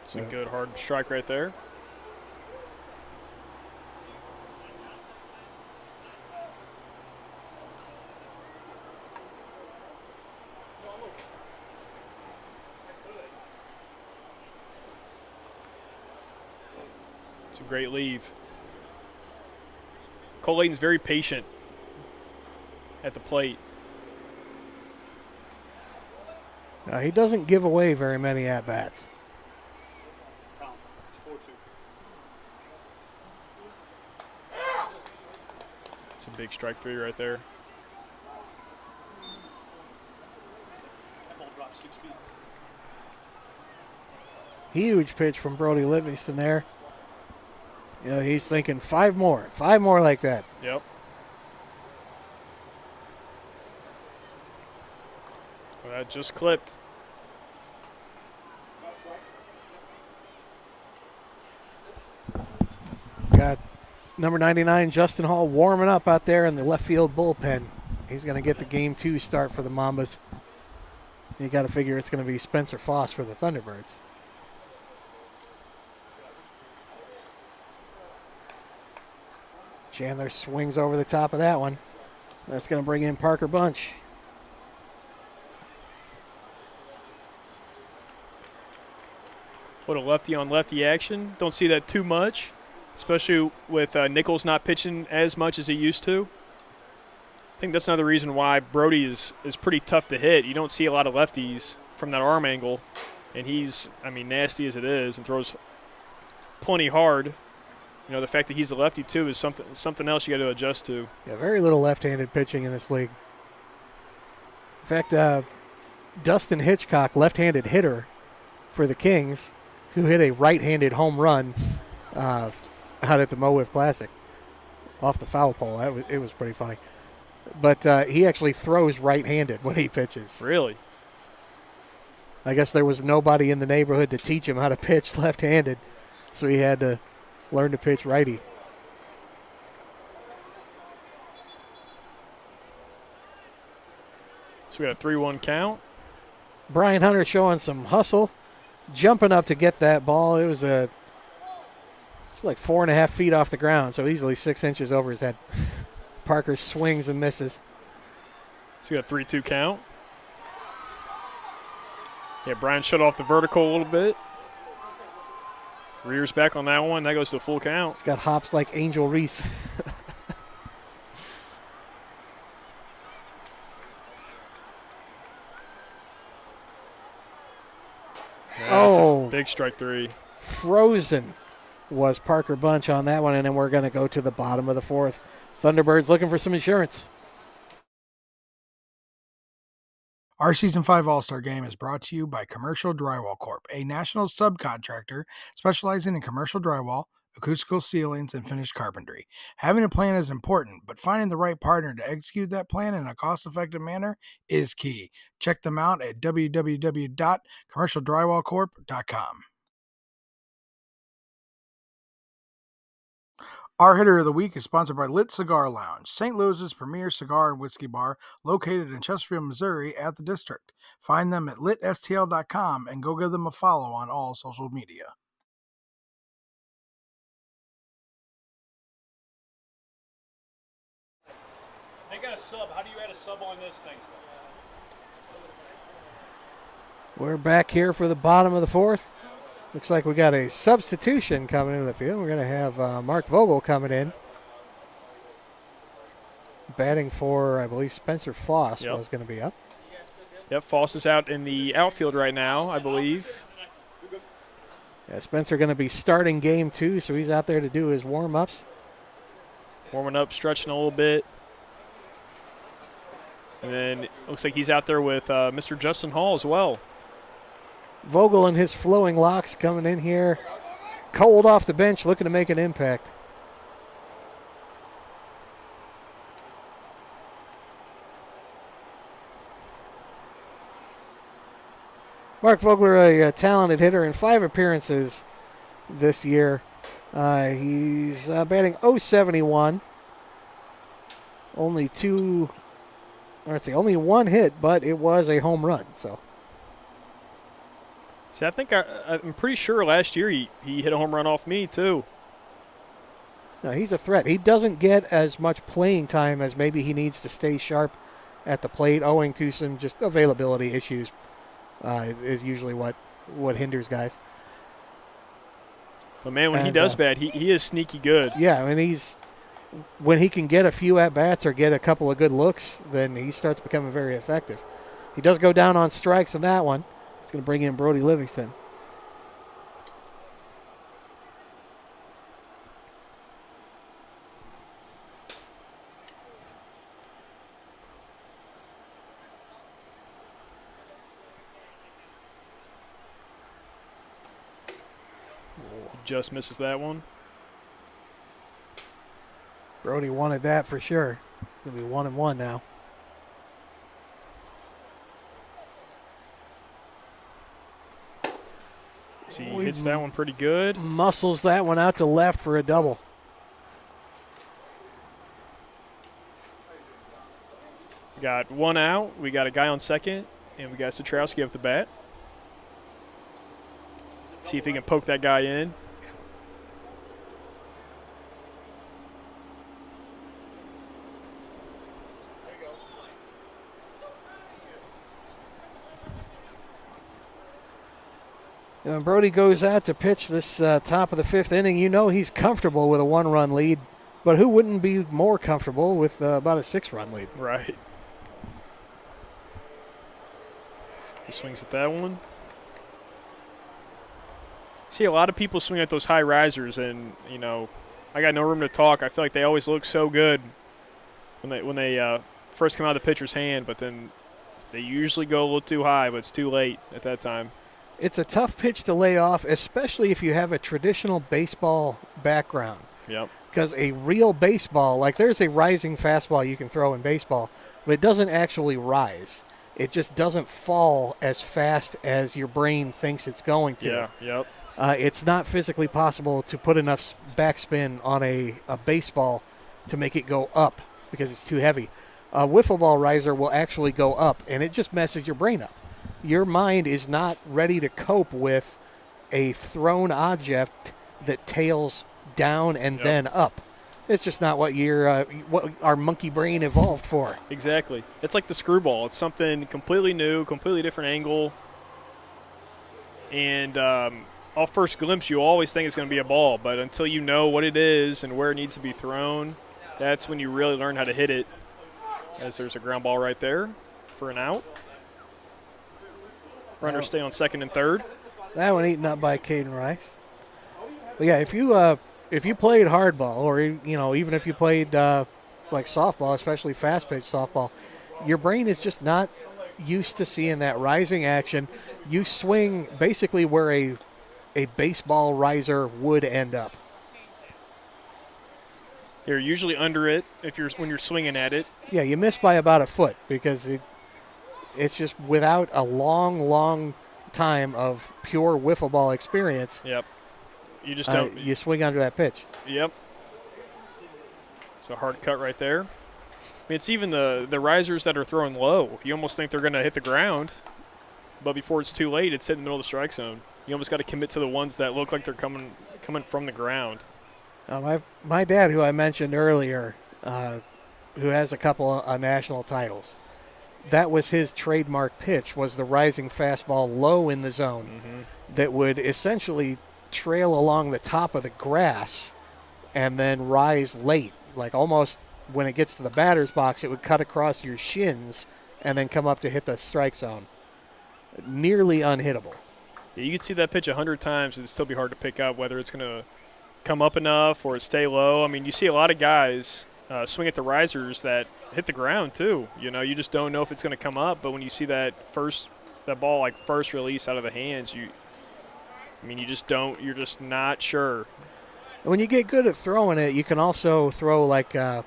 It's a good hard strike right there. It's a great leave. Cole Layton's very patient at the plate. He doesn't give away very many at-bats. It's a big strike three right there. Huge pitch from Brody Livingston there. You know, he's thinking 5 more like that. Yep. Well, that just clipped. Got number 99, Justin Hall, warming up out there in the left field bullpen. He's going to get the game 2 start for the Mambas. You got to figure it's going to be Spencer Foss for the Thunderbirds. Chandler swings over the top of that one. That's going to bring in Parker Bunch. What a lefty on lefty action. Don't see that too much, especially with Nichols not pitching as much as he used to. I think that's another reason why Brody is pretty tough to hit. You don't see a lot of lefties from that arm angle, and he's, nasty as it is and throws plenty hard. You know, the fact that he's a lefty too is something else you got to adjust to. Yeah, very little left-handed pitching in this league. In fact, Dustin Hitchcock, left-handed hitter for the Kings, who hit a right-handed home run out at the Mo WIFF Classic off the foul pole. It was pretty funny. But he actually throws right-handed when he pitches. Really? I guess there was nobody in the neighborhood to teach him how to pitch left-handed, so he had to learn to pitch righty. So we got a 3-1 count. Brian Hunter showing some hustle, jumping up to get that ball. It's like 4.5 feet off the ground, so easily 6 inches over his head. Parker swings and misses. So we got a 3-2 count. Yeah, Brian shut off the vertical a little bit. Rears back on that one. That goes to a full count. He's got hops like Angel Reese. Yeah, that's a big strike three. Frozen was Parker Bunch on that one, and then we're going to go to the bottom of the fourth. Thunderbirds looking for some insurance. Our Season 5 All-Star Game is brought to you by Commercial Drywall Corp., a national subcontractor specializing in commercial drywall, acoustical ceilings, and finished carpentry. Having a plan is important, but finding the right partner to execute that plan in a cost-effective manner is key. Check them out at www.commercialdrywallcorp.com. Our hitter of the week is sponsored by Lit Cigar Lounge, St. Louis's premier cigar and whiskey bar located in Chesterfield, Missouri at the District. Find them at litstl.com and go give them a follow on all social media. They got a sub. How do you add a sub on this thing? We're back here for the bottom of the fourth. Looks like we got a substitution coming into the field. We're going to have Mark Vogel coming in. Batting for, I believe, Spencer Foss was going to be up. Yep, Foss is out in the outfield right now, I believe. Yeah, Spencer going to be starting game 2, so he's out there to do his warm-ups. Warming up, stretching a little bit. And then it looks like he's out there with Mr. Justin Hall as well. Vogel and his flowing locks coming in here. Cold off the bench, looking to make an impact. Mark Vogler, a talented hitter in 5 appearances this year. He's batting .071. Only one hit, but it was a home run. So. See, I think I'm pretty sure last year he hit a home run off me too. No, he's a threat. He doesn't get as much playing time as maybe he needs to stay sharp at the plate, owing to some just availability issues. Is usually what hinders guys. But man, when he does bat, he is sneaky good. Yeah, I mean when he can get a few at bats or get a couple of good looks, then he starts becoming very effective. He does go down on strikes on that one. He's going to bring in Brody Livingston. Just misses that one. Brody wanted that for sure. It's going to be 1-1 now. He hits that one pretty good. Muscles that one out to left for a double. We got one out. We got a guy on second, and we got Satrowski up the bat. See if he can poke that guy in. And when Brody goes out to pitch this top of the 5th inning, you know he's comfortable with a 1-run lead. But who wouldn't be more comfortable with about a 6-run lead? Right. He swings at that one. See, a lot of people swing at those high risers, and, you know, I got no room to talk. I feel like they always look so good when they first come out of the pitcher's hand, but then they usually go a little too high, but it's too late at that time. It's a tough pitch to lay off, especially if you have a traditional baseball background. Yep. Because a real baseball, like there's a rising fastball you can throw in baseball, but it doesn't actually rise. It just doesn't fall as fast as your brain thinks it's going to. Yeah, yep. It's not physically possible to put enough backspin on a baseball to make it go up because it's too heavy. A wiffle ball riser will actually go up, and it just messes your brain up. Your mind is not ready to cope with a thrown object that tails down and then up. It's just not what what our monkey brain evolved for. Exactly. It's like the screwball. It's something completely new, completely different angle. And off first glimpse, you always think it's going to be a ball. But until you know what it is and where it needs to be thrown, that's when you really learn how to hit it. As there's a ground ball right there for an out. Runners stay on second and third. That one eaten up by Caden Rice. But yeah, if you played hardball, or even if you played like softball, especially fast pitch softball, your brain is just not used to seeing that rising action. You swing basically where a baseball riser would end up. You're usually under it when you're swinging at it. Yeah, you miss by about a foot because it's just without a long time of pure wiffle ball experience. Yep. You just don't. You swing under that pitch. Yep. It's a hard cut right there. I mean, it's even the risers that are throwing low. You almost think they're going to hit the ground, but before it's too late, it's hitting the middle of the strike zone. You almost got to commit to the ones that look like they're coming from the ground. My dad, who I mentioned earlier, who has a couple of national titles, that was his trademark pitch, was the rising fastball low in the zone that would essentially trail along the top of the grass and then rise late. Like almost when it gets to the batter's box, it would cut across your shins and then come up to hit the strike zone. Nearly unhittable. Yeah, you could see that pitch 100 times and it'd still be hard to pick up whether it's going to come up enough or stay low. I mean, you see a lot of guys swing at the risers that hit the ground too. You just don't know if it's going to come up, but when you see that ball like first release out of the hands, you're just not sure. When you get good at throwing it, you can also throw like a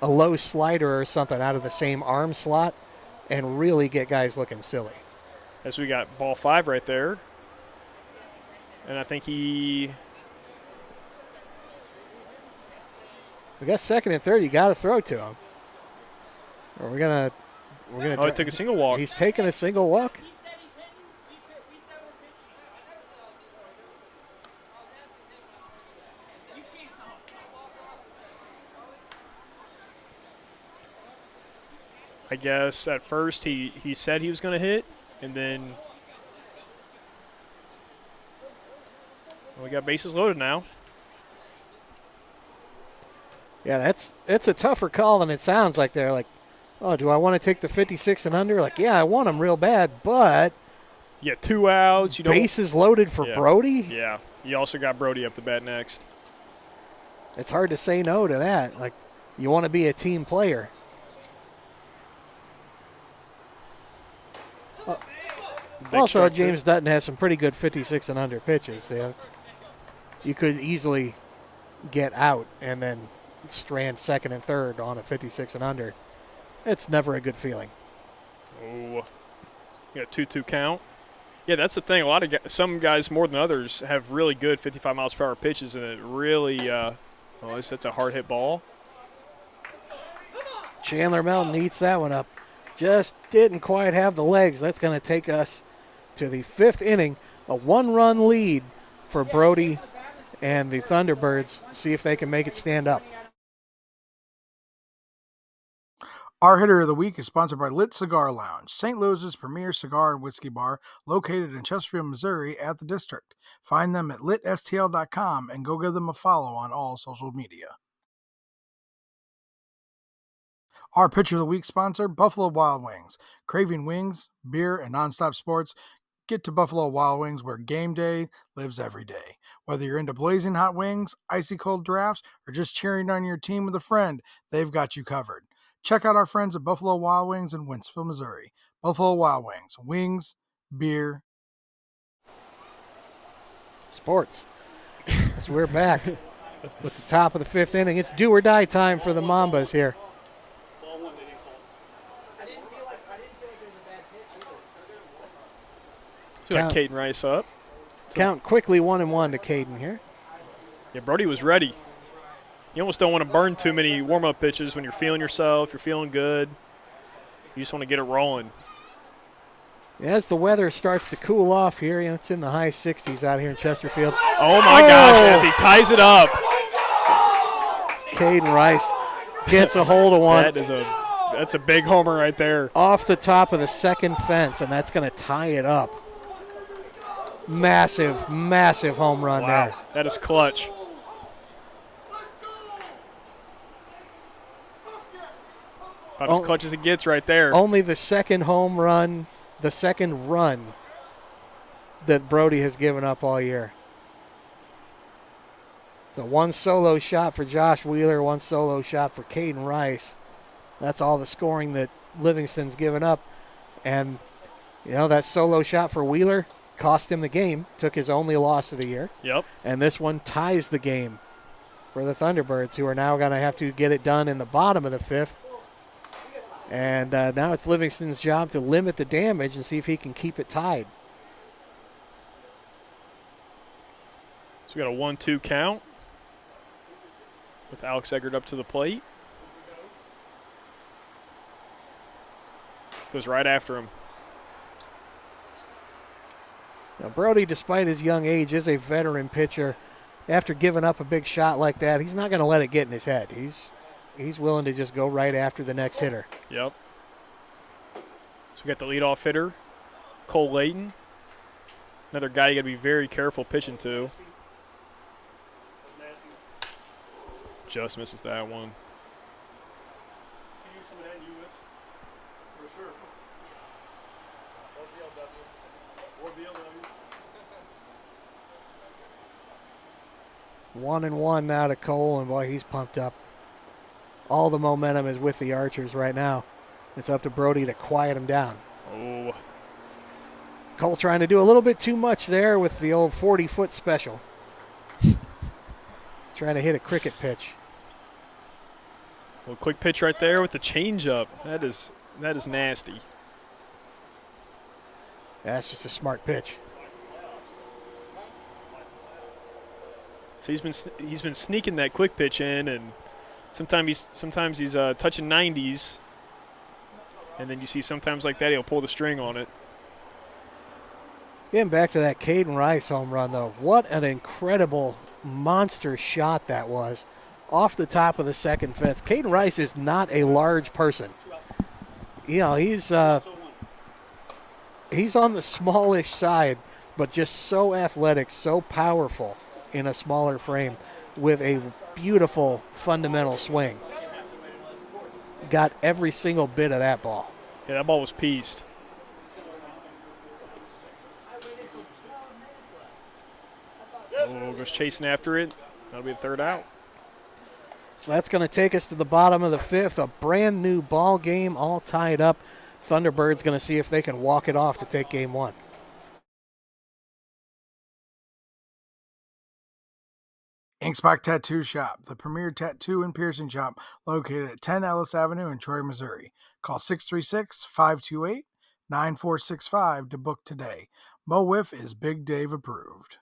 low slider or something out of the same arm slot and really get guys looking silly. As we got ball 5 right there. And I think we got second and third. You got to throw to him. Or we're gonna. Oh, he took a single walk. He's taking a single walk. I guess at first he said he was going to hit, and then we got bases loaded now. Yeah, that's a tougher call than it sounds like. They're like, oh, do I want to take the 56 and under? Like, yeah, I want them real bad, but yeah, 2 outs. Bases loaded for Brody. Yeah, you also got Brody up the bat next. It's hard to say no to that. Like, you want to be a team player. Also, James Dutton has some pretty good 56 and under pitches. Yeah, you could easily get out and then strand second and third on a 56 and under. It's never a good feeling. Oh, you got 2-2 count. Yeah, that's the thing. Some guys more than others have really good 55 miles per hour pitches, and it really, that's a hard hit ball. Chandler Melton eats that one up. Just didn't quite have the legs. That's going to take us to the 5th inning. A 1-run lead for Brody and the Thunderbirds. See if they can make it stand up. Our hitter of the week is sponsored by Lit Cigar Lounge, St. Louis's premier cigar and whiskey bar located in Chesterfield, Missouri at the District. Find them at litstl.com and go give them a follow on all social media. Our pitcher of the week sponsor, Buffalo Wild Wings. Craving wings, beer, and nonstop sports? Get to Buffalo Wild Wings where game day lives every day. Whether you're into blazing hot wings, icy cold drafts, or just cheering on your team with a friend, they've got you covered. Check out our friends at Buffalo Wild Wings in Wentzville, Missouri. Buffalo Wild Wings, wings, beer, sports. So we're back with the top of the 5th inning. It's do or die time for the Mambas here. Got Caden Rice up. Count quickly 1-1 to Caden here. Yeah, Brody was ready. You almost don't want to burn too many warm-up pitches when you're feeling yourself, you're feeling good. You just want to get it rolling. As the weather starts to cool off here, it's in the high 60s out here in Chesterfield. Oh, my gosh, as he ties it up. Caden Rice gets a hold of one. That's a big homer right there. Off the top of the second fence, and that's going to tie it up. Massive, massive home run there. That is clutch. About as clutch as it gets right there. Only the second home run, the second run that Brody has given up all year. So one solo shot for Josh Wheeler, one solo shot for Caden Rice. That's all the scoring that Livingston's given up. And, you know, that solo shot for Wheeler cost him the game, took his only loss of the year. Yep. And this one ties the game for the Thunderbirds, who are now going to have to get it done in the bottom of the fifth. And now it's Livingston's job to limit the damage and see if he can keep it tied. So we got a 1-2 count with Alex Eggert up to the plate. Goes right after him. Now, Brody, despite his young age, is a veteran pitcher. After giving up a big shot like that, he's not going to let it get in his head. He's willing to just go right after the next hitter. Yep. So we got the leadoff hitter, Cole Layton. Another guy you got to be very careful pitching to. Just misses that one. One and one now to Cole, and boy, he's pumped up. All the momentum is with the Archers right now. It's up to Brody to quiet him down. Oh. Cole trying to do a little bit too much there with the old 40-foot special. Trying to hit a cricket pitch. Well, quick pitch right there with the changeup. That is nasty. That's just a smart pitch. So he's been sneaking that quick pitch in, and sometimes he's touching 90s, and then you see sometimes like that he'll pull the string on it. Getting back to that Caden Rice home run, though, what an incredible monster shot that was off the top of the second fence. Caden Rice is not a large person. You know, he's on the smallish side, but just so athletic, so powerful in a smaller frame with a beautiful fundamental swing. Got every single bit of that ball. Yeah, that ball was pieced. Oh, goes chasing after it. That'll be the third out. So that's going to take us to the bottom of the fifth. A brand new ball game, all tied up. Thunderbirds going to see if they can walk it off to take game one. Inkspot Tattoo Shop, the premier tattoo and piercing shop located at 10 Ellis Avenue in Troy, Missouri. Call 636-528-9465 to book today. Mo Wiff is Big Dave approved.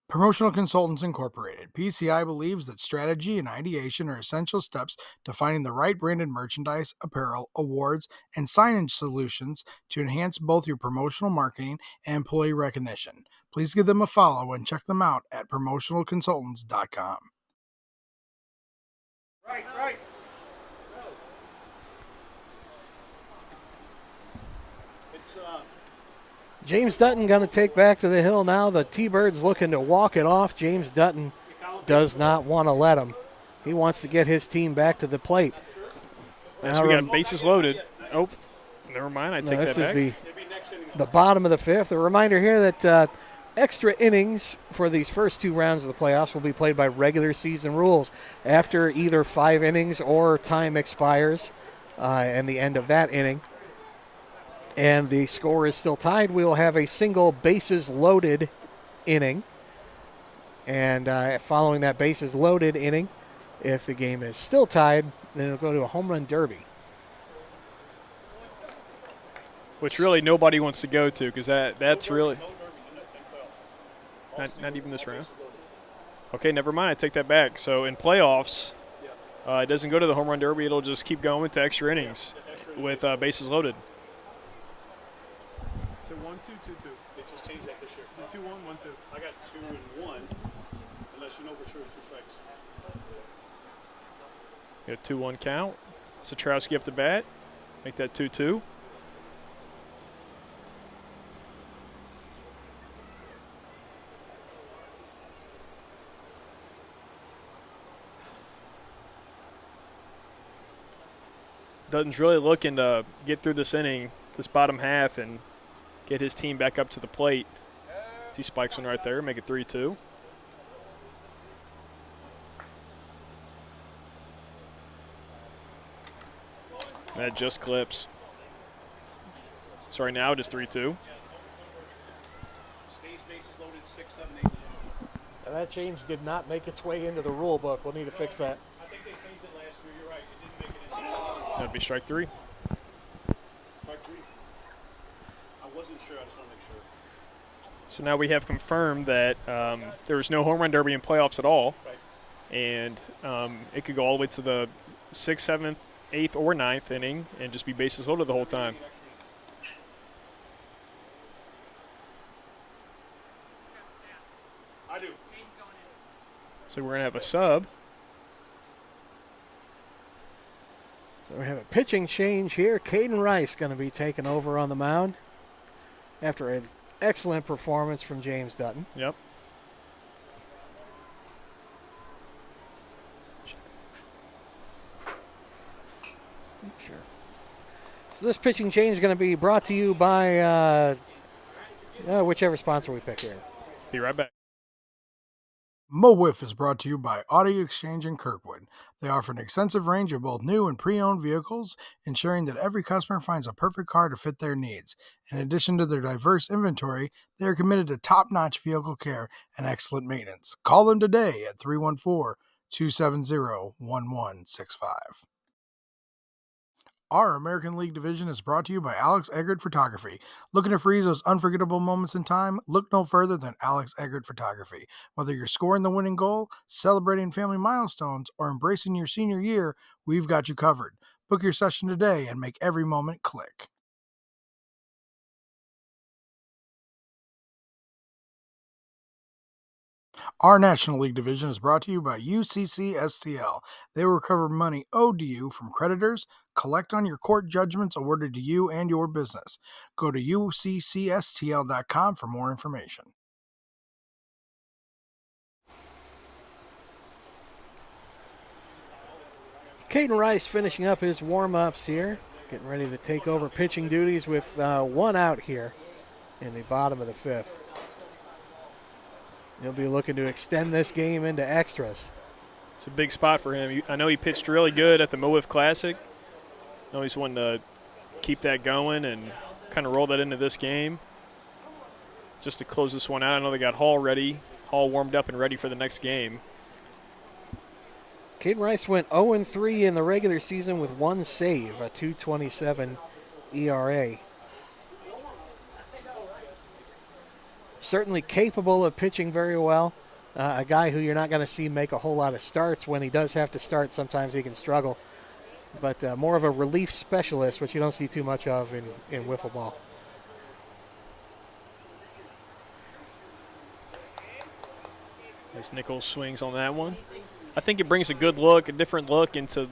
Promotional Consultants Incorporated. PCI believes that strategy and ideation are essential steps to finding the right branded merchandise, apparel, awards, and signage solutions to enhance both your promotional marketing and employee recognition. Please give them a follow and check them out at promotionalconsultants.com. Right. James Dutton going to take back to the hill now. The T-Birds looking to walk it off. James Dutton does not want to let him. He wants to get his team back to the plate. As we got bases loaded. Oh, never mind. I take that back. This is the bottom of the fifth. A reminder here that extra innings for these first two rounds of the playoffs will be played by regular season rules. After either 5 innings or time expires and the end of that inning, and the score is still tied, we will have a single bases loaded inning. And following that bases loaded inning, if the game is still tied, then it'll go to a home run derby. Which really nobody wants to go to, because that's really not even this round. Okay, never mind. I take that back. So in playoffs, it doesn't go to the home run derby. It'll just keep going to extra innings with bases loaded. So 1-2-2-2. They just changed that this year. 2-1-1-2. I got 2 and 1, unless you know for sure it's 2 strikes. Got a 2-1 count. Satrowski up the bat. Make that 2-2. Dutton's really looking to get through this inning this bottom half and get his team back up to the plate. He spikes one right there, make it 3-2. That just clips. So right now it is 3-2. Stays bases loaded 6, 7, 8. And that change did not make its way into the rule book. We'll need to fix that. I think they changed it last year. You're right. It didn't make it in. That'd be strike 3. Strike 3. I wasn't sure. I just want to make sure. So now we have confirmed that there was no home run derby in playoffs at all. Right. And it could go all the way to the 6th, 7th, 8th, or 9th inning and just be bases loaded the whole time. I do. So we're going to have a sub. So we have a pitching change here. Caden Rice going to be taken over on the mound after an excellent performance from James Dutton. Yep. Sure. So this pitching change is going to be brought to you by whichever sponsor we pick here. Be right back. Mo WIFF is brought to you by Audi Exchange in Kirkwood. They offer an extensive range of both new and pre-owned vehicles, ensuring that every customer finds a perfect car to fit their needs. In addition to their diverse inventory, they are committed to top-notch vehicle care and excellent maintenance. Call them today at 314-270-1165. Our American League division is brought to you by Alex Eggert Photography. Looking to freeze those unforgettable moments in time? Look no further than Alex Eggert Photography. Whether you're scoring the winning goal, celebrating family milestones, or embracing your senior year, we've got you covered. Book your session today and make every moment click. Our National League division is brought to you by UCC STL. They will recover money owed to you from creditors, collect on your court judgments awarded to you and your business. Go to uccstl.com for more information. Caden Rice finishing up his warm-ups here, getting ready to take over pitching duties with one out here in the bottom of the 5th. He'll be looking to extend this game into extras. It's a big spot for him. I know he pitched really good at the Mo WIFF Classic. I know he's wanting to keep that going and kind of roll that into this game. Just to close this one out, I know they got Hall ready, Hall warmed up and ready for the next game. Caden Rice went 0-3 in the regular season with one save, a 2.27 ERA. Certainly capable of pitching very well. A guy who you're not going to see make a whole lot of starts. When he does have to start, sometimes he can struggle. But more of a relief specialist, which you don't see too much of in wiffle ball. As Nichols swings on that one. I think it brings a good look, a different look into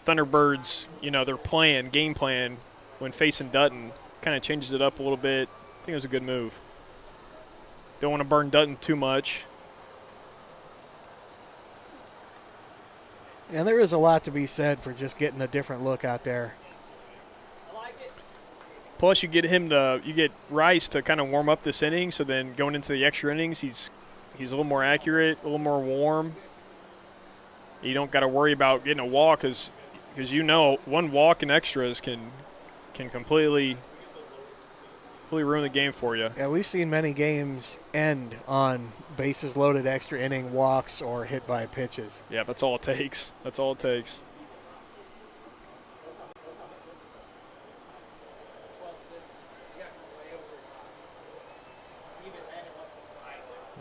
Thunderbirds, their game plan when facing Dutton. Kind of changes it up a little bit. I think it was a good move. Don't want to burn Dutton too much. And there is a lot to be said for just getting a different look out there. Plus, you get Rice to kind of warm up this inning, so then going into the extra innings, he's a little more accurate, a little more warm. You don't got to worry about getting a walk because one walk in extras can completely ruin the game for you. Yeah, we've seen many games end on bases loaded, extra inning walks, or hit by pitches. Yeah, that's all it takes. That's all it takes.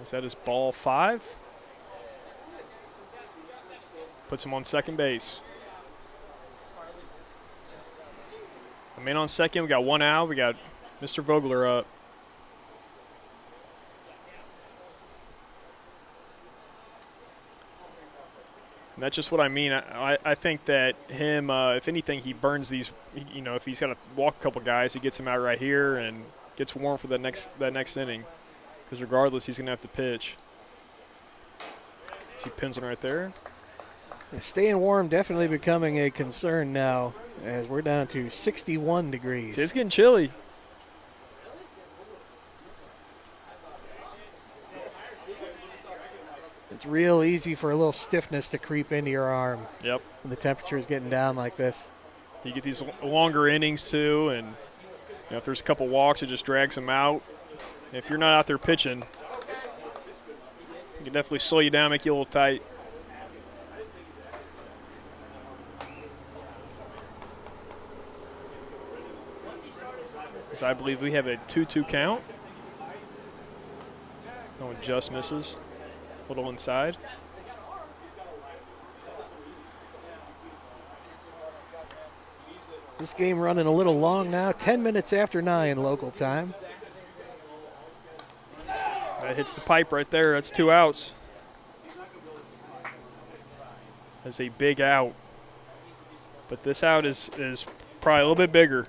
Is that his ball 5? Puts him on second base. A man on second. We got one out. We got Mr. Vogler up. And that's just what I mean. I think that him, if anything, he burns these. If he's got to walk a couple guys, he gets him out right here and gets warm for that next inning. Because regardless, he's going to have to pitch. See, pins one right there. Staying warm definitely becoming a concern now as we're down to 61 degrees. It's getting chilly. It's real easy for a little stiffness to creep into your arm. Yep. When the temperature is getting down like this. You get these longer innings too, and if there's a couple walks, it just drags them out. If you're not out there pitching, it can definitely slow you down, make you a little tight. So I believe we have a 2-2 count. That one just misses. A little inside. This game running a little long now, 10 minutes after 9 local time. That hits the pipe right there. That's 2 outs. That's a big out. But this out is probably a little bit bigger.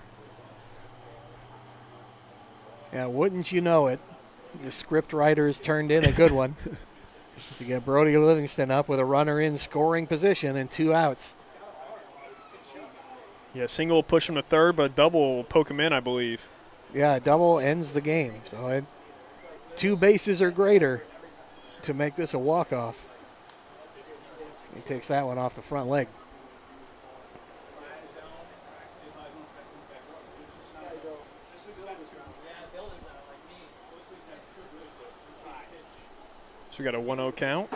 Yeah, wouldn't you know it? The script writers turned in a good one. So you get Brody Livingston up with a runner in scoring position and 2 outs. Yeah, single will push him to third, but a double will poke him in, I believe. Yeah, a double ends the game. So 2 bases or greater to make this a walk-off. He takes that one off the front leg. So we got a 1-0 count.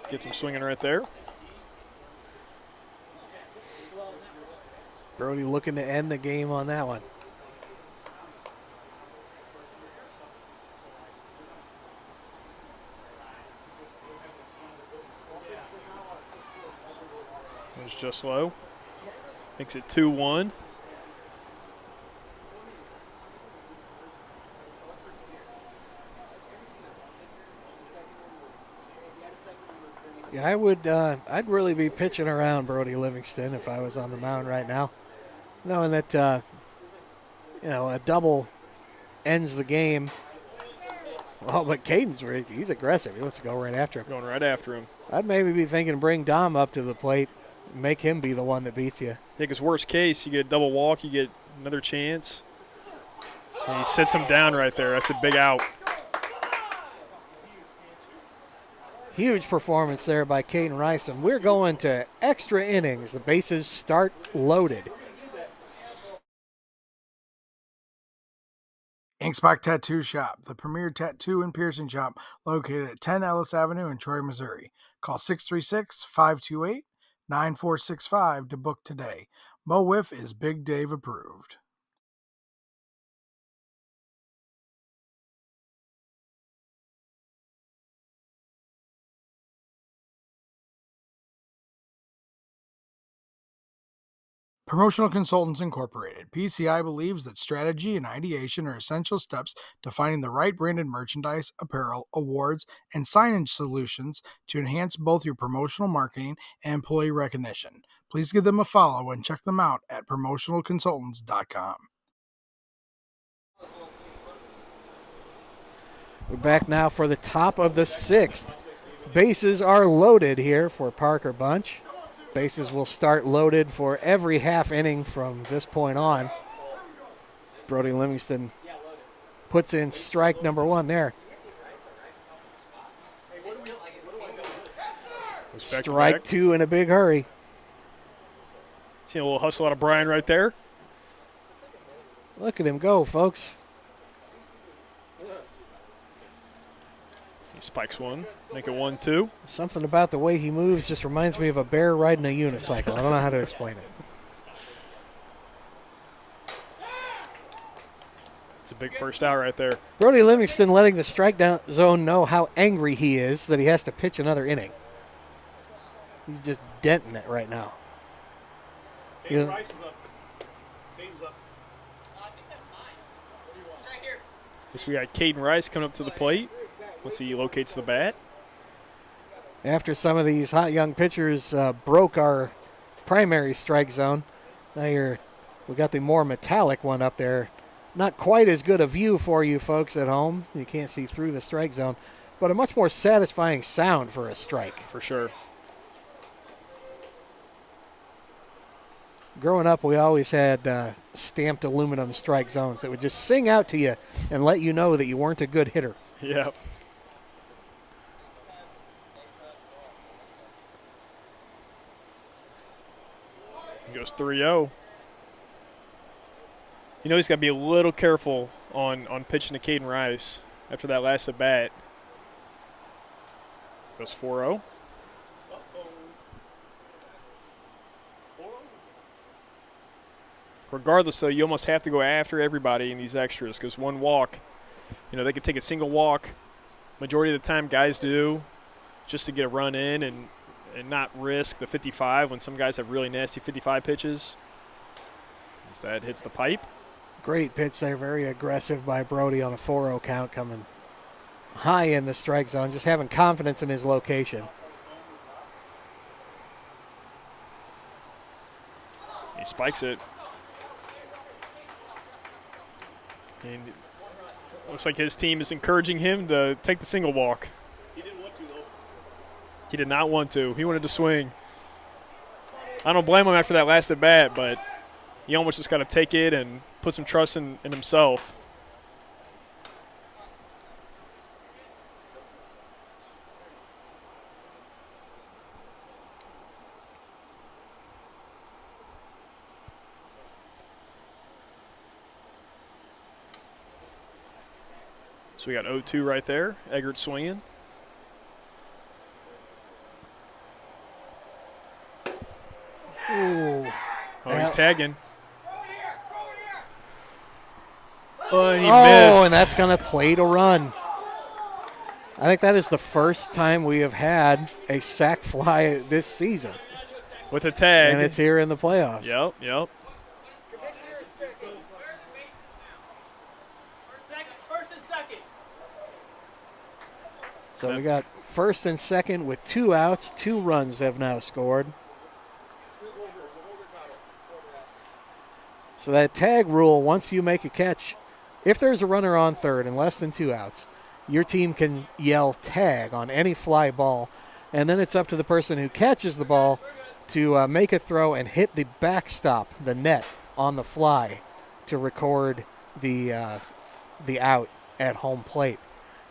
Gets him swinging right there. Brody looking to end the game on that one. It was just low. Makes it 2-1. Yeah, I'd really be pitching around Brody Livingston if I was on the mound right now, knowing that a double ends the game. Well, but he's aggressive. He wants to go right after him. Going right after him. I'd maybe be thinking bring Dom up to the plate, make him be the one that beats you. I think it's worst case, you get a double walk, you get another chance. And he sits him down right there. That's a big out. Huge performance there by Caden Rice, and we're going to extra innings. The bases start loaded. Inkspot Tattoo Shop, the premier tattoo and piercing shop located at 10 Ellis Avenue in Troy, Missouri. Call 636-528-9465 to book today. Mo Wiff is Big Dave approved. Promotional Consultants Incorporated. PCI believes that strategy and ideation are essential steps to finding the right branded merchandise, apparel, awards, and signage solutions to enhance both your promotional marketing and employee recognition. Please give them a follow and check them out at promotionalconsultants.com. We're back now for the top of the 6th. Bases are loaded here for Parker Bunch. Bases will start loaded for every half inning from this point on. Brody Livingston puts in strike number 1 there. Strike 2 in a big hurry. Seeing a little hustle out of Brian right there. Look at him go, folks. He spikes one, make it 1-2. Something about the way he moves just reminds me of a bear riding a unicycle. I don't know how to explain it. It's a big first out right there. Brody Livingston letting the strikeout zone know how angry he is that he has to pitch another inning. He's just denting it right now. Caden Rice is up. Caden's up. I think that's mine. It's right here. Guess we got Caden Rice coming up to the plate once he locates the bat. After some of these hot young pitchers broke our primary strike zone, now we got the more metallic one up there. Not quite as good a view for you folks at home. You can't see through the strike zone. but a much more satisfying sound for a strike. For sure. Growing up, we always had stamped aluminum strike zones that would just sing out to you and let you know that you weren't a good hitter. Yep. He goes 3-0. You know he's got to be a little careful on pitching to Caden Rice after that last at bat. Goes 4-0. Regardless, though, you almost have to go after everybody in these extras because one walk, they could take a single walk. Majority of the time, guys do just to get a run in and not risk the 55 when some guys have really nasty 55 pitches. As that hits the pipe. Great pitch there, very aggressive by Brody on a 4-0 count, coming high in the strike zone, just having confidence in his location. He spikes it. And it looks like his team is encouraging him to take the single walk. He didn't want to, though. He did not want to. He wanted to swing. I don't blame him after that last at bat, but he almost just got to take it and put some trust in himself. So we got 0-2 right there. Eggert swinging. Ooh. Oh, he's tagging. Oh, and he Oh, missed. and that's going to play to run. I think that is the first time we have had a sac fly this season. With a tag. And it's here in the playoffs. Yep. First and second. So we got first and second with 2 outs. 2 runs have now scored. So that tag rule, once you make a catch, if there's a runner on third and less than 2 outs, your team can yell tag on any fly ball, and then it's up to the person who catches the ball to make a throw and hit the backstop, the net, on the fly to record the out at home plate.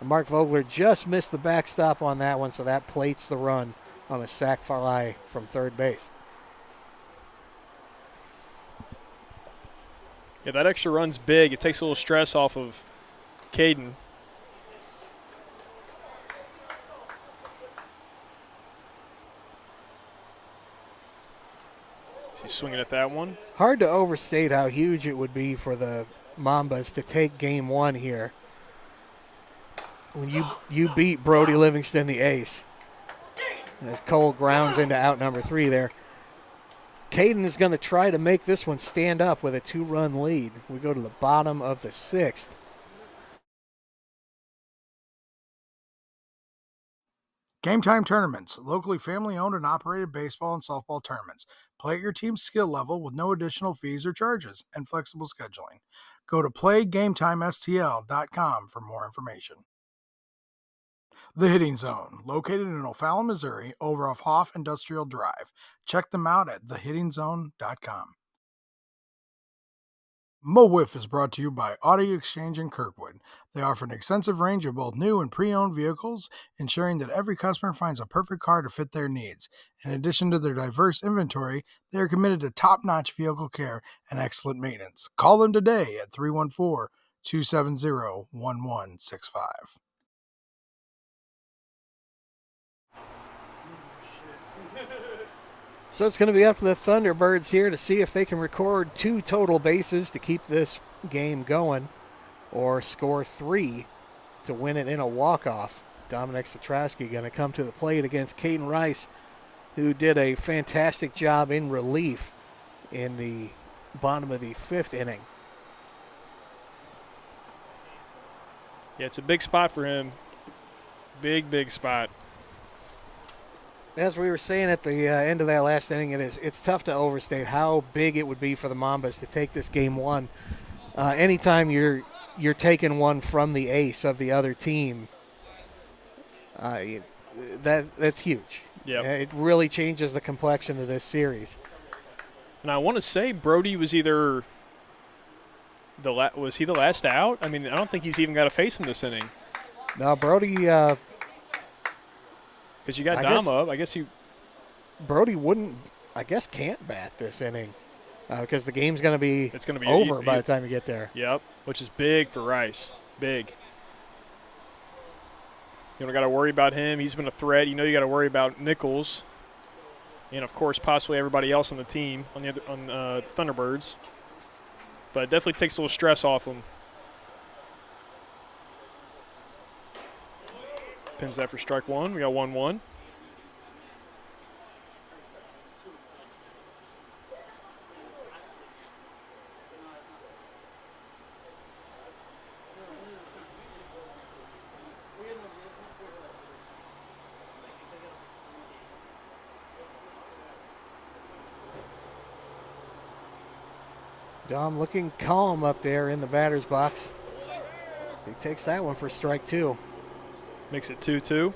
And Mark Vogler just missed the backstop on that one, so that plates the run on a sac fly from third base. Yeah, that extra run's big. It takes a little stress off of Caden. He's swinging at that one. Hard to overstate how huge it would be for the Mambas to take game 1 here. When you beat Brody Livingston, the ace. As Cole grounds into out number 3 there. Caden is going to try to make this one stand up with a 2-run lead. We go to the bottom of the 6th. Gametime tournaments, locally family-owned and operated baseball and softball tournaments. Play at your team's skill level with no additional fees or charges and flexible scheduling. Go to playgametimestl.com for more information. The Hitting Zone, located in O'Fallon, Missouri, over off Hoff Industrial Drive. Check them out at thehittingzone.com. Mo WIFF is brought to you by Audi Exchange in Kirkwood. They offer an extensive range of both new and pre-owned vehicles, ensuring that every customer finds a perfect car to fit their needs. In addition to their diverse inventory, they are committed to top-notch vehicle care and excellent maintenance. Call them today at 314-270-1165. So it's going to be up to the Thunderbirds here to see if they can record 2 total bases to keep this game going or score 3 to win it in a walk-off. Dominic Satrowski going to come to the plate against Caden Rice, who did a fantastic job in relief in the bottom of the 5th inning. Yeah, it's a big spot for him. Big spot. As we were saying at the end of that last inning, it's tough to overstate how big it would be for the Mambas to take this game 1. Anytime you're taking one from the ace of the other team, That's huge. Yep. It really changes the complexion of this series. And I want to say Brody was either was he the last out? I mean, I don't think he's even got to face him this inning. No, Brody. Because you got Dom up. I guess Brody wouldn't. I guess can't bat this inning because the game's going to be over by the time you get there. Yep, which is big for Rice. Big. You don't got to worry about him. He's been a threat. You know you got to worry about Nichols, and of course possibly everybody else on the team on Thunderbirds. But it definitely takes a little stress off him. Pins that for strike one. We got 1-1. Dom looking calm up there in the batter's box. So he takes that one for strike two. Makes it 2-2.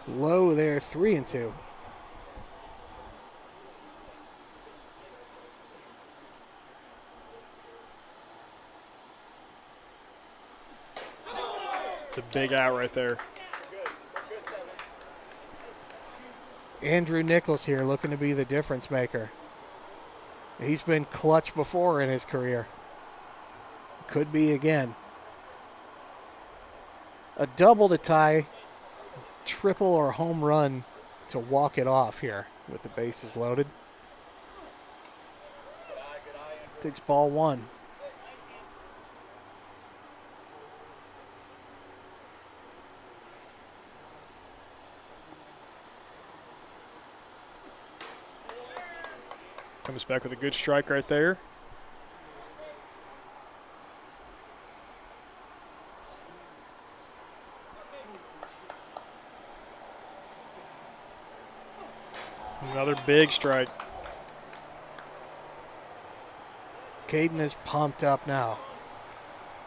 Low there, 3-2. It's a big out right there. Andrew Nichols here looking to be the difference maker. He's been clutch before in his career. Could be again. A double to tie, triple or home run to walk it off here with the bases loaded. Takes ball one. Comes back with a good strike right there. Another big strike. Caden is pumped up now.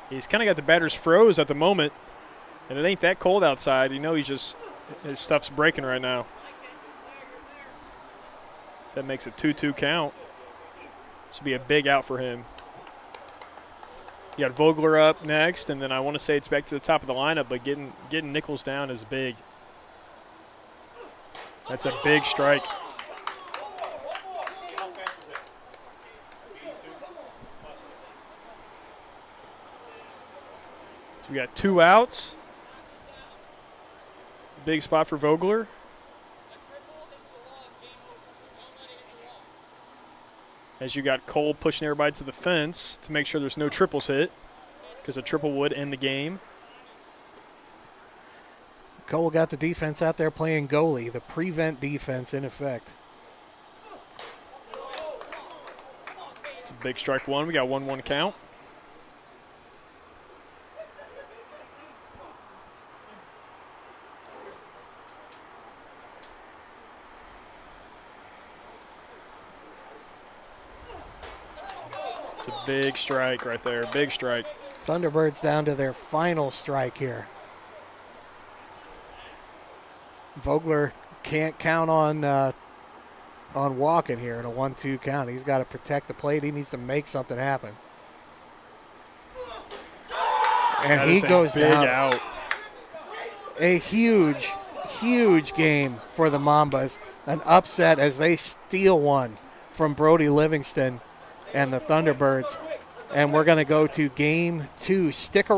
He's kind of got the batter's froze at the moment, and it ain't that cold outside. You know his stuff's breaking right now. So that makes a 2-2 count. This will be a big out for him. You got Vogler up next, and then I want to say it's back to the top of the lineup, but getting Nichols down is big. That's a big strike. So we got 2 outs. Big spot for Vogler. As you got Cole pushing everybody to the fence to make sure there's no triples hit, because a triple would end the game. Cole got the defense out there playing goalie, the prevent defense in effect. It's a big strike one. We got 1-1 count. It's a big strike right there. Big strike. Thunderbirds down to their final strike here. Vogler can't count on walking here in a 1-2 count. He's got to protect the plate. He needs to make something happen. And That he is a goes big down. out. A huge, huge game for the Mambas. An upset as they steal one from Brody Livingston and the Thunderbirds. And we're going to go to game 2. Stick around.